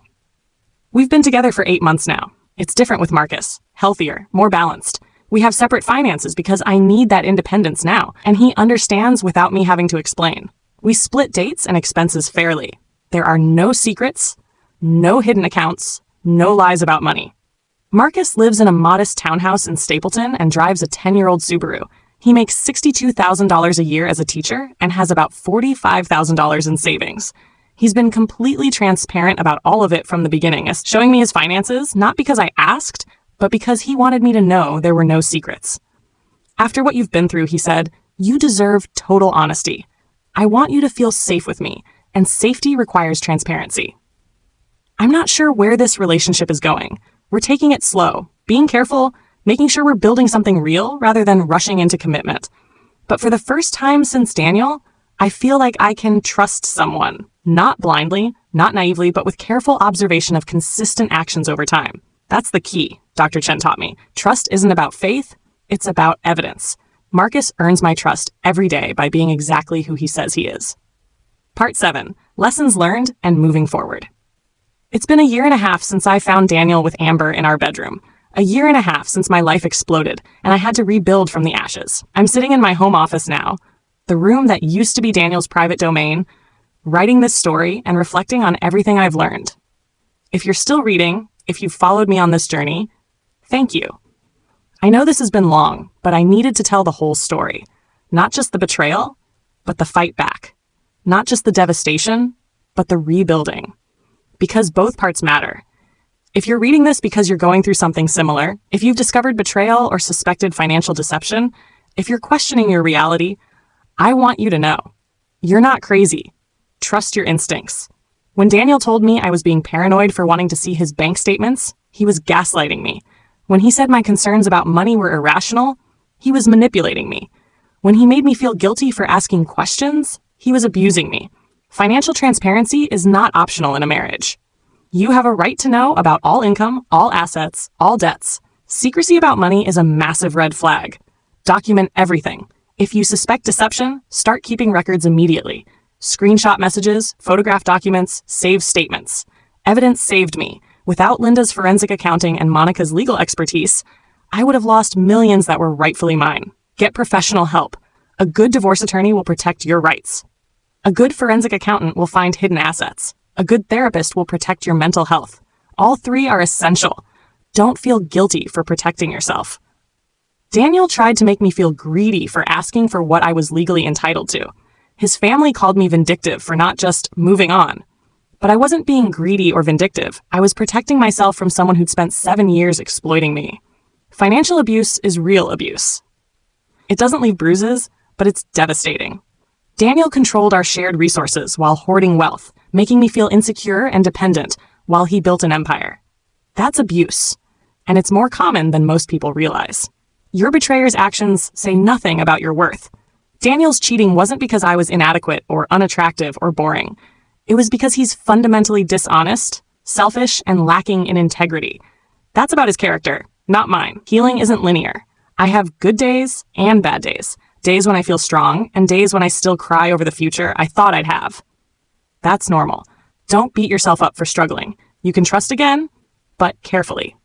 We've been together for 8 months now. It's different with Marcus, healthier, more balanced. We have separate finances because I need that independence now, and he understands without me having to explain. We split dates and expenses fairly. There are no secrets, no hidden accounts, no lies about money. Marcus lives in a modest townhouse in Stapleton and drives a 10-year-old Subaru. He makes $62,000 a year as a teacher and has about $45,000 in savings. He's been completely transparent about all of it from the beginning, showing me his finances, not because I asked, but because he wanted me to know there were no secrets. After what you've been through, he said, you deserve total honesty. I want you to feel safe with me, and safety requires transparency. I'm not sure where this relationship is going. We're taking it slow, being careful, making sure we're building something real rather than rushing into commitment. But for the first time since Daniel, I feel like I can trust someone, not blindly, not naively, but with careful observation of consistent actions over time. That's the key, Dr. Chen taught me. Trust isn't about faith, it's about evidence. Marcus earns my trust every day by being exactly who he says he is. Part 7. Lessons learned and moving forward. It's been a year and a half since I found Daniel with Amber in our bedroom. A year and a half since my life exploded, and I had to rebuild from the ashes. I'm sitting in my home office now, the room that used to be Daniel's private domain, writing this story and reflecting on everything I've learned. If you're still reading, if you've followed me on this journey, thank you. I know this has been long, but I needed to tell the whole story. Not just the betrayal, but the fight back. Not just the devastation, but the rebuilding. Because both parts matter. If you're reading this because you're going through something similar, if you've discovered betrayal or suspected financial deception, if you're questioning your reality, I want you to know. You're not crazy. Trust your instincts. When Daniel told me I was being paranoid for wanting to see his bank statements, he was gaslighting me. When he said my concerns about money were irrational, he was manipulating me. When he made me feel guilty for asking questions, he was abusing me. Financial transparency is not optional in a marriage. You have a right to know about all income, all assets, all debts. Secrecy about money is a massive red flag. Document everything. If you suspect deception, start keeping records immediately. Screenshot messages, photograph documents, save statements. Evidence saved me. Without Linda's forensic accounting and Monica's legal expertise, I would have lost millions that were rightfully mine. Get professional help. A good divorce attorney will protect your rights. A good forensic accountant will find hidden assets. A good therapist will protect your mental health. All three are essential. Don't feel guilty for protecting yourself. Daniel tried to make me feel greedy for asking for what I was legally entitled to. His family called me vindictive for not just moving on. But I wasn't being greedy or vindictive. I was protecting myself from someone who'd spent 7 years exploiting me. Financial abuse is real abuse. It doesn't leave bruises, but it's devastating. Daniel controlled our shared resources while hoarding wealth, making me feel insecure and dependent while he built an empire. That's abuse, and it's more common than most people realize. Your betrayer's actions say nothing about your worth. Daniel's cheating wasn't because I was inadequate or unattractive or boring. It was because he's fundamentally dishonest, selfish, and lacking in integrity. That's about his character, not mine. Healing isn't linear. I have good days and bad days. Days when I feel strong, and days when I still cry over the future I thought I'd have. That's normal. Don't beat yourself up for struggling. You can trust again, but carefully.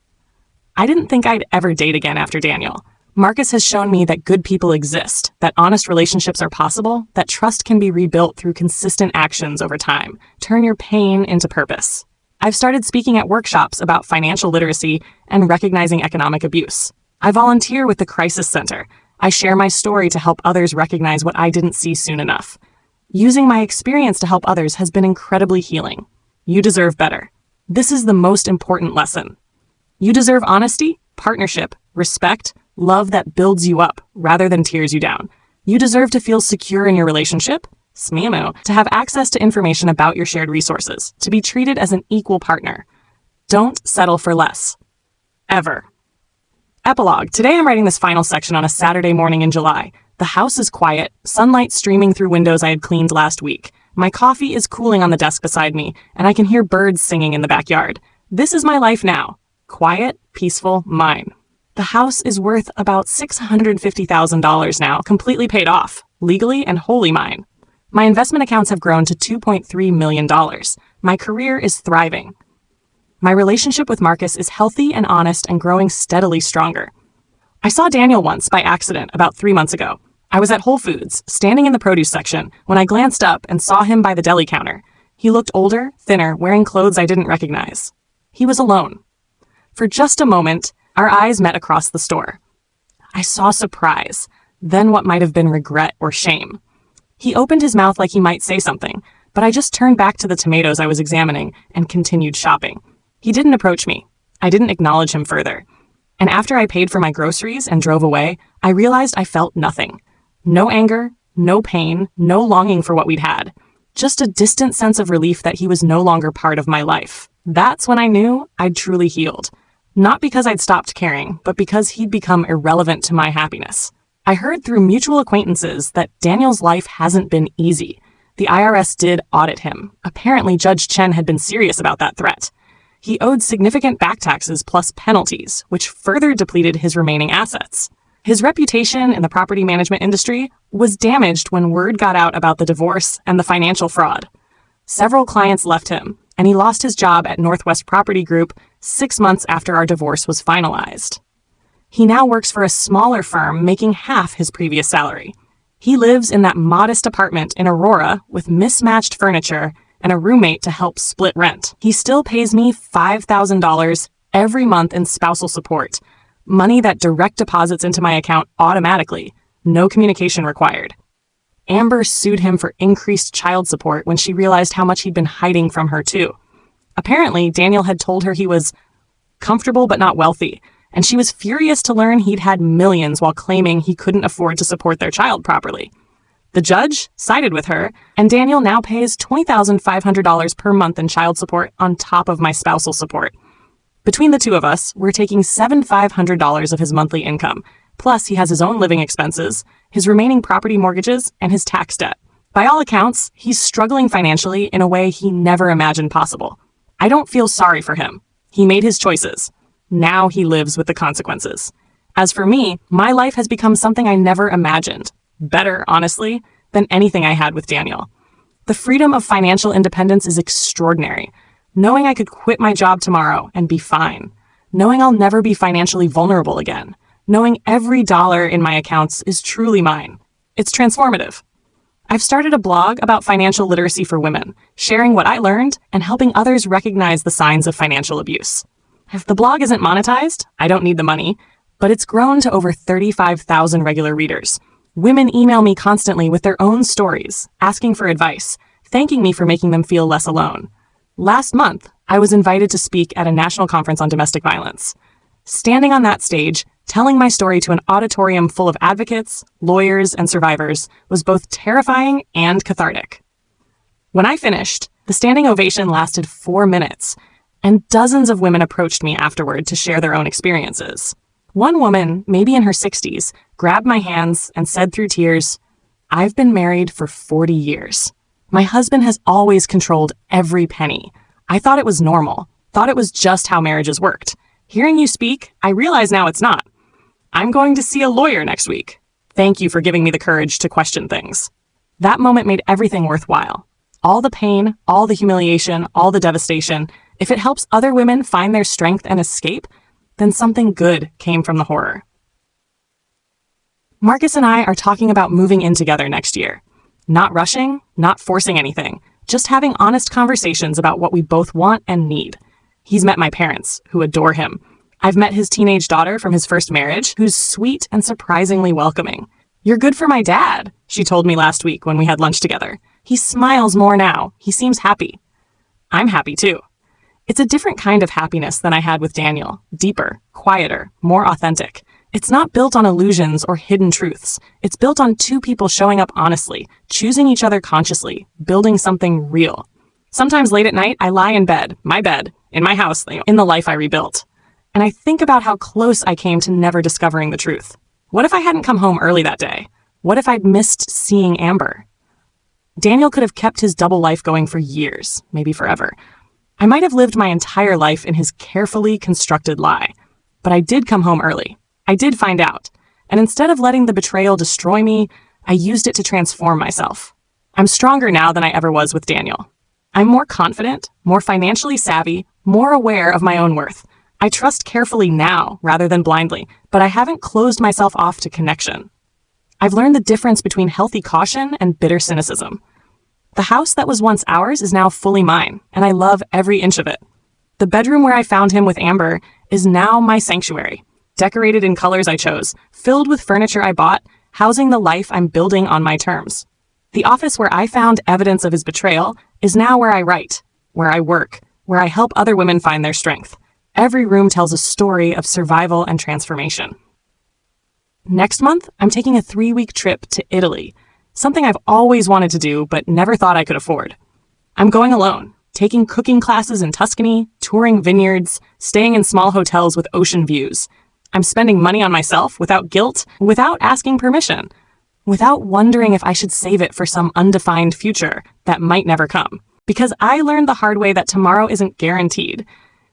I didn't think I'd ever date again after Daniel. Marcus has shown me that good people exist, that honest relationships are possible, that trust can be rebuilt through consistent actions over time. Turn your pain into purpose. I've started speaking at workshops about financial literacy and recognizing economic abuse. I volunteer with the Crisis Center. I share my story to help others recognize what I didn't see soon enough. Using my experience to help others has been incredibly healing. You deserve better. This is the most important lesson. You deserve honesty, partnership, respect, love that builds you up rather than tears you down. You deserve to feel secure in your relationship, to have access to information about your shared resources, to be treated as an equal partner. Don't settle for less. Ever. Epilogue. Today I'm writing this final section on a Saturday morning in July. The house is quiet, sunlight streaming through windows I had cleaned last week. My coffee is cooling on the desk beside me, and I can hear birds singing in the backyard. This is my life now. Quiet, peaceful, mine. The house is worth about $650,000 now, completely paid off, legally and wholly mine. My investment accounts have grown to $2.3 million. My career is thriving. My relationship with Marcus is healthy and honest and growing steadily stronger. I saw Daniel once by accident about 3 months ago. I was at Whole Foods, standing in the produce section, when I glanced up and saw him by the deli counter. He looked older, thinner, wearing clothes I didn't recognize. He was alone. For just a moment, our eyes met across the store. I saw surprise, then what might have been regret or shame. He opened his mouth like he might say something, but I just turned back to the tomatoes I was examining and continued shopping. He didn't approach me. I didn't acknowledge him further. And after I paid for my groceries and drove away, I realized I felt nothing. No anger, no pain, no longing for what we'd had. Just a distant sense of relief that he was no longer part of my life. That's when I knew I'd truly healed. Not because I'd stopped caring, but because he'd become irrelevant to my happiness. I heard through mutual acquaintances that Daniel's life hasn't been easy. The IRS did audit him. Apparently, Judge Chen had been serious about that threat. He owed significant back taxes plus penalties, which further depleted his remaining assets. His reputation in the property management industry was damaged when word got out about the divorce and the financial fraud. Several clients left him, and he lost his job at Northwest Property Group 6 months after our divorce was finalized. He now works for a smaller firm, making half his previous salary. He lives in that modest apartment in Aurora with mismatched furniture and a roommate to help split rent. He still pays me $5,000 every month in spousal support, money that direct deposits into my account automatically, no communication required. Amber sued him for increased child support when she realized how much he'd been hiding from her too. Apparently, Daniel had told her he was comfortable but not wealthy, and she was furious to learn he'd had millions while claiming he couldn't afford to support their child properly. The judge sided with her, and Daniel now pays $20,500 per month in child support on top of my spousal support. Between the two of us, we're taking $7,500 of his monthly income, plus he has his own living expenses, his remaining property mortgages, and his tax debt. By all accounts, he's struggling financially in a way he never imagined possible. I don't feel sorry for him. He made his choices. Now he lives with the consequences. As for me, my life has become something I never imagined. Better, honestly, than anything I had with Daniel. The freedom of financial independence is extraordinary. Knowing I could quit my job tomorrow and be fine. Knowing I'll never be financially vulnerable again. Knowing every dollar in my accounts is truly mine. It's transformative. I've started a blog about financial literacy for women, sharing what I learned and helping others recognize the signs of financial abuse. If the blog isn't monetized, I don't need the money, but it's grown to over 35,000 regular readers. Women email me constantly with their own stories, asking for advice, thanking me for making them feel less alone. Last month, I was invited to speak at a national conference on domestic violence. Standing on that stage, telling my story to an auditorium full of advocates, lawyers, and survivors was both terrifying and cathartic. When I finished, the standing ovation lasted 4 minutes, and dozens of women approached me afterward to share their own experiences. One woman, maybe in her 60s, grabbed my hands and said through tears, "I've been married for 40 years. My husband has always controlled every penny. I thought it was normal, thought it was just how marriages worked. Hearing you speak, I realize now it's not. I'm going to see a lawyer next week. Thank you for giving me the courage to question things." That moment made everything worthwhile. All the pain, all the humiliation, all the devastation. If it helps other women find their strength and escape, then something good came from the horror. Marcus and I are talking about moving in together next year. Not rushing, not forcing anything, just having honest conversations about what we both want and need. He's met my parents, who adore him. I've met his teenage daughter from his first marriage, who's sweet and surprisingly welcoming. "You're good for my dad," she told me last week when we had lunch together. "He smiles more now. He seems happy." I'm happy too. It's a different kind of happiness than I had with Daniel. Deeper, quieter, more authentic. It's not built on illusions or hidden truths. It's built on two people showing up honestly, choosing each other consciously, building something real. Sometimes late at night, I lie in bed, my bed, in my house, in the life I rebuilt. And I think about how close I came to never discovering the truth. What if I hadn't come home early that day? What if I'd missed seeing Amber? Daniel could have kept his double life going for years, maybe forever. I might have lived my entire life in his carefully constructed lie. But I did come home early. I did find out. And instead of letting the betrayal destroy me, I used it to transform myself. I'm stronger now than I ever was with Daniel. I'm more confident, more financially savvy, more aware of my own worth. I trust carefully now rather than blindly, but I haven't closed myself off to connection. I've learned the difference between healthy caution and bitter cynicism. The house that was once ours is now fully mine, and I love every inch of it. The bedroom where I found him with Amber is now my sanctuary, decorated in colors I chose, filled with furniture I bought, housing the life I'm building on my terms. The office where I found evidence of his betrayal is now where I write, where I work, where I help other women find their strength. Every room tells a story of survival and transformation. Next month, I'm taking a 3-week trip to Italy, something I've always wanted to do but never thought I could afford. I'm going alone, taking cooking classes in Tuscany, touring vineyards, staying in small hotels with ocean views. I'm spending money on myself without guilt, without asking permission, without wondering if I should save it for some undefined future that might never come. Because I learned the hard way that tomorrow isn't guaranteed,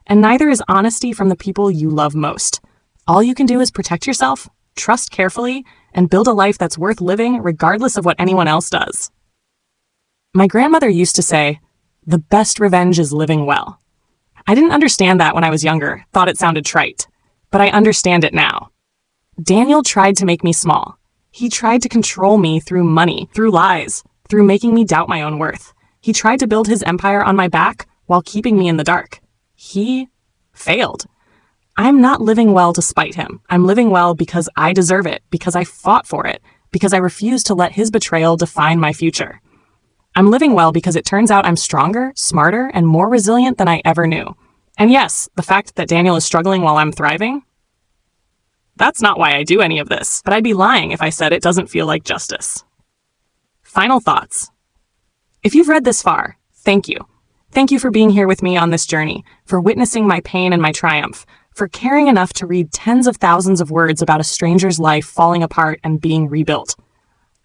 and neither is honesty from the people you love most. All you can do is protect yourself, trust carefully, and build a life that's worth living regardless of what anyone else does. My grandmother used to say, "The best revenge is living well." I didn't understand that when I was younger, thought it sounded trite, but I understand it now. Daniel tried to make me small. He tried to control me through money, through lies, through making me doubt my own worth. He tried to build his empire on my back while keeping me in the dark. He failed. I'm not living well to spite him. I'm living well because I deserve it, because I fought for it, because I refuse to let his betrayal define my future. I'm living well because it turns out I'm stronger, smarter, and more resilient than I ever knew. And yes, the fact that Daniel is struggling while I'm thriving, that's not why I do any of this, but I'd be lying if I said it doesn't feel like justice. Final thoughts. If you've read this far, thank you. Thank you for being here with me on this journey, for witnessing my pain and my triumph, for caring enough to read tens of thousands of words about a stranger's life falling apart and being rebuilt.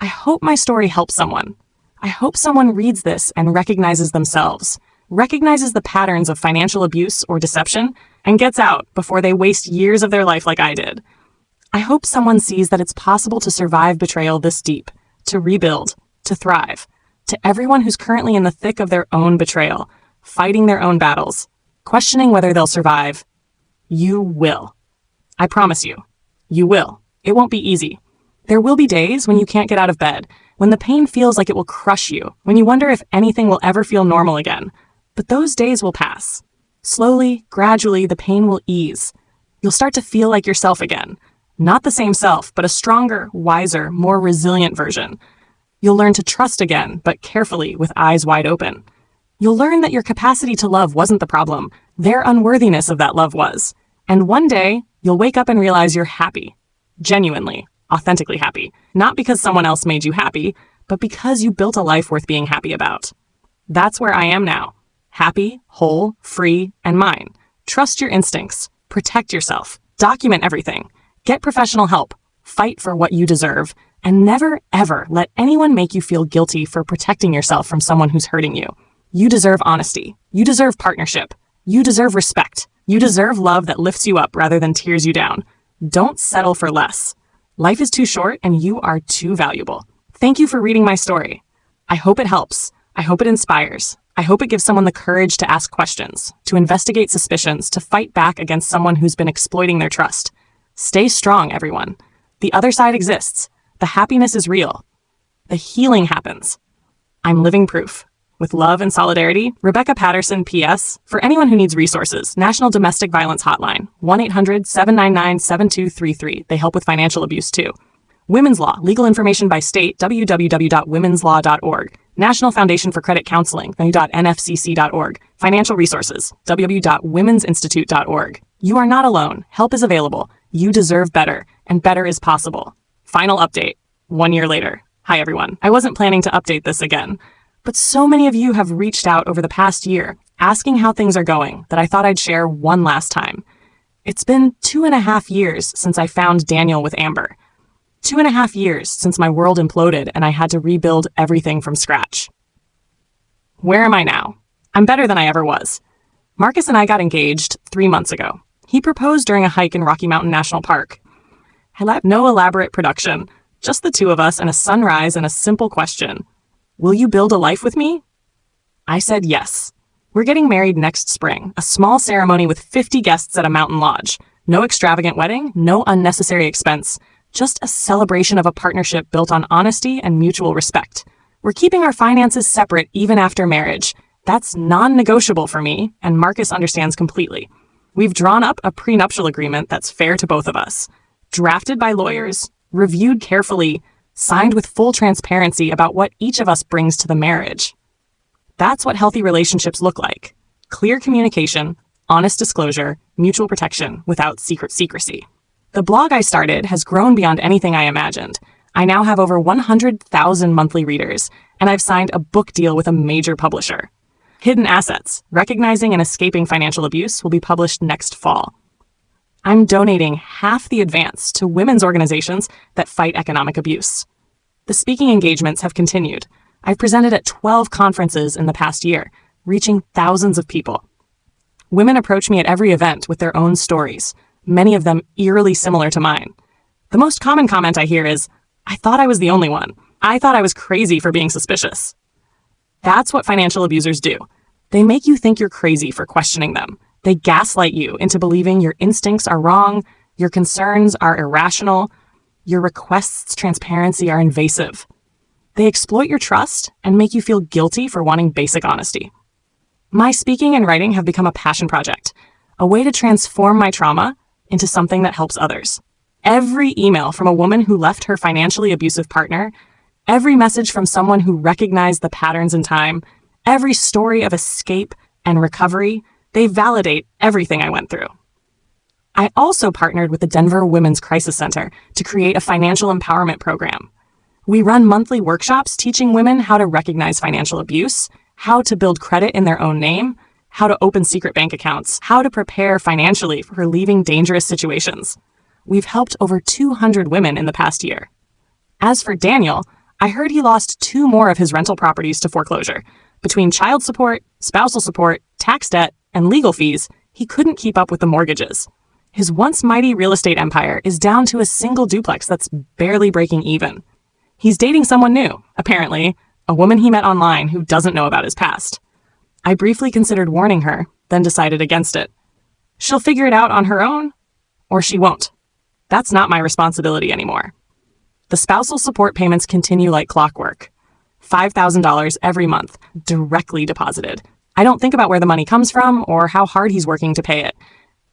I hope my story helps someone. I hope someone reads this and recognizes themselves, recognizes the patterns of financial abuse or deception, and gets out before they waste years of their life like I did. I hope someone sees that it's possible to survive betrayal this deep, to rebuild, to thrive. To everyone who's currently in the thick of their own betrayal, fighting their own battles, questioning whether they'll survive, you will. I promise you, you will. It won't be easy. There will be days when you can't get out of bed, when the pain feels like it will crush you, when you wonder if anything will ever feel normal again. But those days will pass. Slowly, gradually, the pain will ease. You'll start to feel like yourself again. Not the same self, but a stronger, wiser, more resilient version. You'll learn to trust again, but carefully, with eyes wide open. You'll learn that your capacity to love wasn't the problem. Their unworthiness of that love was. And one day, you'll wake up and realize you're happy. Genuinely, authentically happy. Not because someone else made you happy, but because you built a life worth being happy about. That's where I am now. Happy, whole, free, and mine. Trust your instincts. Protect yourself. Document everything. Get professional help. Fight for what you deserve. And never, ever let anyone make you feel guilty for protecting yourself from someone who's hurting you. You deserve honesty. You deserve partnership. You deserve respect. You deserve love that lifts you up rather than tears you down. Don't settle for less. Life is too short and you are too valuable. Thank you for reading my story. I hope it helps. I hope it inspires. I hope it gives someone the courage to ask questions, to investigate suspicions, to fight back against someone who's been exploiting their trust. Stay strong, everyone. The other side exists. The happiness is real. The healing happens. I'm living proof. With love and solidarity, Rebecca Patterson, P.S. For anyone who needs resources, National Domestic Violence Hotline, 1-800-799-7233. They help with financial abuse, too. Women's Law, legal information by state, www.womenslaw.org. National Foundation for Credit Counseling, www.nfcc.org. Financial resources, www.womensinstitute.org. You are not alone. Help is available. You deserve better, and better is possible. Final update, 1 year later. Hi, everyone. I wasn't planning to update this again, but so many of you have reached out over the past year, asking how things are going, that I thought I'd share one last time. It's been 2.5 years since I found Daniel with Amber. 2.5 years since my world imploded and I had to rebuild everything from scratch. Where am I now? I'm better than I ever was. Marcus and I got engaged 3 months ago. He proposed during a hike in Rocky Mountain National Park. No elaborate production, just the two of us and a sunrise and a simple question. Will you build a life with me? I said yes. We're getting married next spring, a small ceremony with 50 guests at a mountain lodge. No extravagant wedding, no unnecessary expense, just a celebration of a partnership built on honesty and mutual respect. We're keeping our finances separate even after marriage. That's non-negotiable for me, and Marcus understands completely. We've drawn up a prenuptial agreement that's fair to both of us, drafted by lawyers, reviewed carefully, signed with full transparency about what each of us brings to the marriage. That's what healthy relationships look like. Clear communication, honest disclosure, mutual protection without secrecy. The blog I started has grown beyond anything I imagined. I now have over 100,000 monthly readers, and I've signed a book deal with a major publisher. Hidden Assets, Recognizing and Escaping Financial Abuse will be published next fall. I'm donating half the advance to women's organizations that fight economic abuse. The speaking engagements have continued. I've presented at 12 conferences in the past year, reaching thousands of people. Women approach me at every event with their own stories, many of them eerily similar to mine. The most common comment I hear is, "I thought I was the only one. I thought I was crazy for being suspicious." That's what financial abusers do. They make you think you're crazy for questioning them. They gaslight you into believing your instincts are wrong, your concerns are irrational, your requests transparency are invasive. They exploit your trust and make you feel guilty for wanting basic honesty. My speaking and writing have become a passion project, a way to transform my trauma into something that helps others. Every email from a woman who left her financially abusive partner, every message from someone who recognized the patterns in time, every story of escape and recovery, they validate everything I went through. I also partnered with the Denver Women's Crisis Center to create a financial empowerment program. We run monthly workshops teaching women how to recognize financial abuse, how to build credit in their own name, how to open secret bank accounts, how to prepare financially for leaving dangerous situations. We've helped over 200 women in the past year. As for Daniel, I heard he lost 2 more of his rental properties to foreclosure. Between child support, spousal support, tax debt, and legal fees, he couldn't keep up with the mortgages. His once mighty real estate empire is down to a single duplex that's barely breaking even. He's dating someone new, apparently, a woman he met online who doesn't know about his past. I briefly considered warning her, then decided against it. She'll figure it out on her own, or she won't. That's not my responsibility anymore. The spousal support payments continue like clockwork. $5,000 every month, directly deposited. I don't think about where the money comes from or how hard he's working to pay it.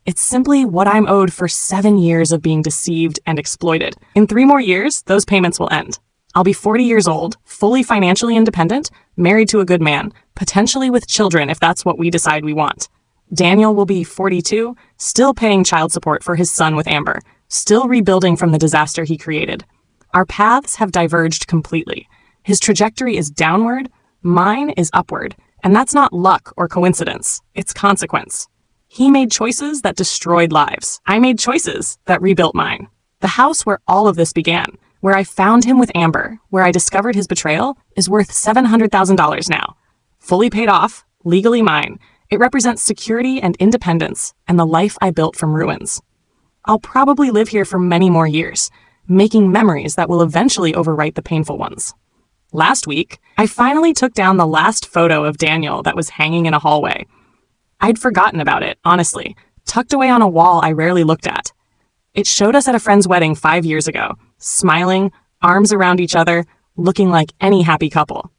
It's simply what I'm owed for 7 years of being deceived and exploited. In 3 more years, those payments will end. I'll be 40 years old, fully financially independent, married to a good man, potentially with children if that's what we decide we want. Daniel will be 42, still paying child support for his son with Amber, still rebuilding from the disaster he created. Our paths have diverged completely. His trajectory is downward, mine is upward, and that's not luck or coincidence, it's consequence. He made choices that destroyed lives. I made choices that rebuilt mine. The house where all of this began, where I found him with Amber, where I discovered his betrayal, is worth $700,000 now. Fully paid off, legally mine. It represents security and independence and the life I built from ruins. I'll probably live here for many more years, making memories that will eventually overwrite the painful ones. Last week, I finally took down the last photo of Daniel that was hanging in a hallway. I'd forgotten about it, honestly, tucked away on a wall I rarely looked at. It showed us at a friend's wedding 5 years ago, smiling, arms around each other, looking like any happy couple.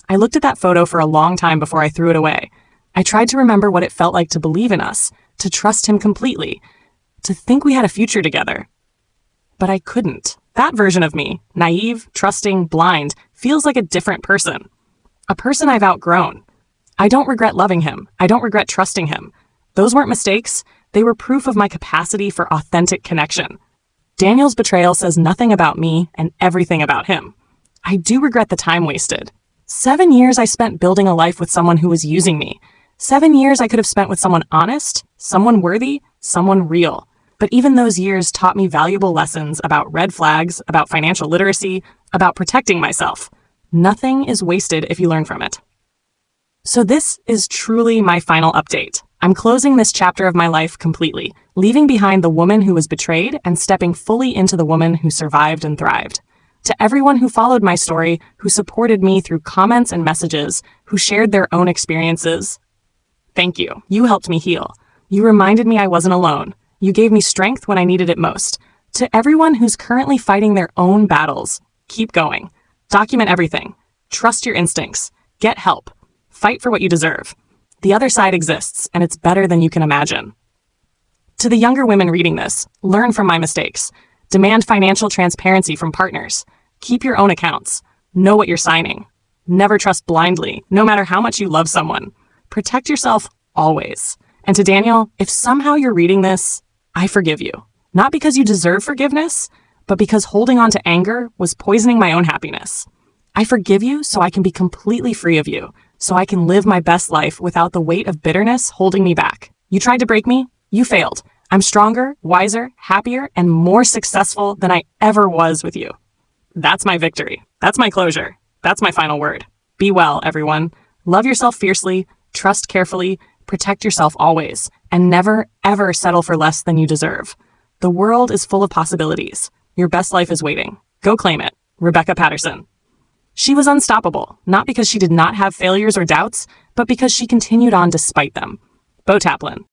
I looked at that photo for a long time before I threw it away. I tried to remember what it felt like to believe in us, to trust him completely, to think we had a future together. But I couldn't. That version of me, naive, trusting, blind, feels like a different person. A person I've outgrown. I don't regret loving him. I don't regret trusting him. Those weren't mistakes. They were proof of my capacity for authentic connection. Daniel's betrayal says nothing about me and everything about him. I do regret the time wasted. 7 years I spent building a life with someone who was using me. 7 years I could have spent with someone honest, someone worthy, someone real. But even those years taught me valuable lessons about red flags, about financial literacy, about protecting myself. Nothing is wasted if you learn from it. So this is truly my final update. I'm closing this chapter of my life completely, leaving behind the woman who was betrayed and stepping fully into the woman who survived and thrived. To everyone who followed my story, who supported me through comments and messages, who shared their own experiences, thank you. You helped me heal. You reminded me I wasn't alone. You gave me strength when I needed it most. To everyone who's currently fighting their own battles, keep going. Document everything. Trust your instincts. Get help. Fight for what you deserve. The other side exists, and it's better than you can imagine. To the younger women reading this, learn from my mistakes. Demand financial transparency from partners. Keep your own accounts. Know what you're signing. Never trust blindly, no matter how much you love someone. Protect yourself always. And to Daniel, if somehow you're reading this, I forgive you. Not because you deserve forgiveness, but because holding on to anger was poisoning my own happiness. I forgive you so I can be completely free of you, so I can live my best life without the weight of bitterness holding me back. You tried to break me, you failed. I'm stronger, wiser, happier, and more successful than I ever was with you. That's my victory. That's my closure. That's my final word. Be well, everyone. Love yourself fiercely, trust carefully, protect yourself always, and never, ever settle for less than you deserve. The world is full of possibilities. Your best life is waiting. Go claim it. Rebecca Patterson. She was unstoppable, not because she did not have failures or doubts, but because she continued on despite them. Bo Taplin.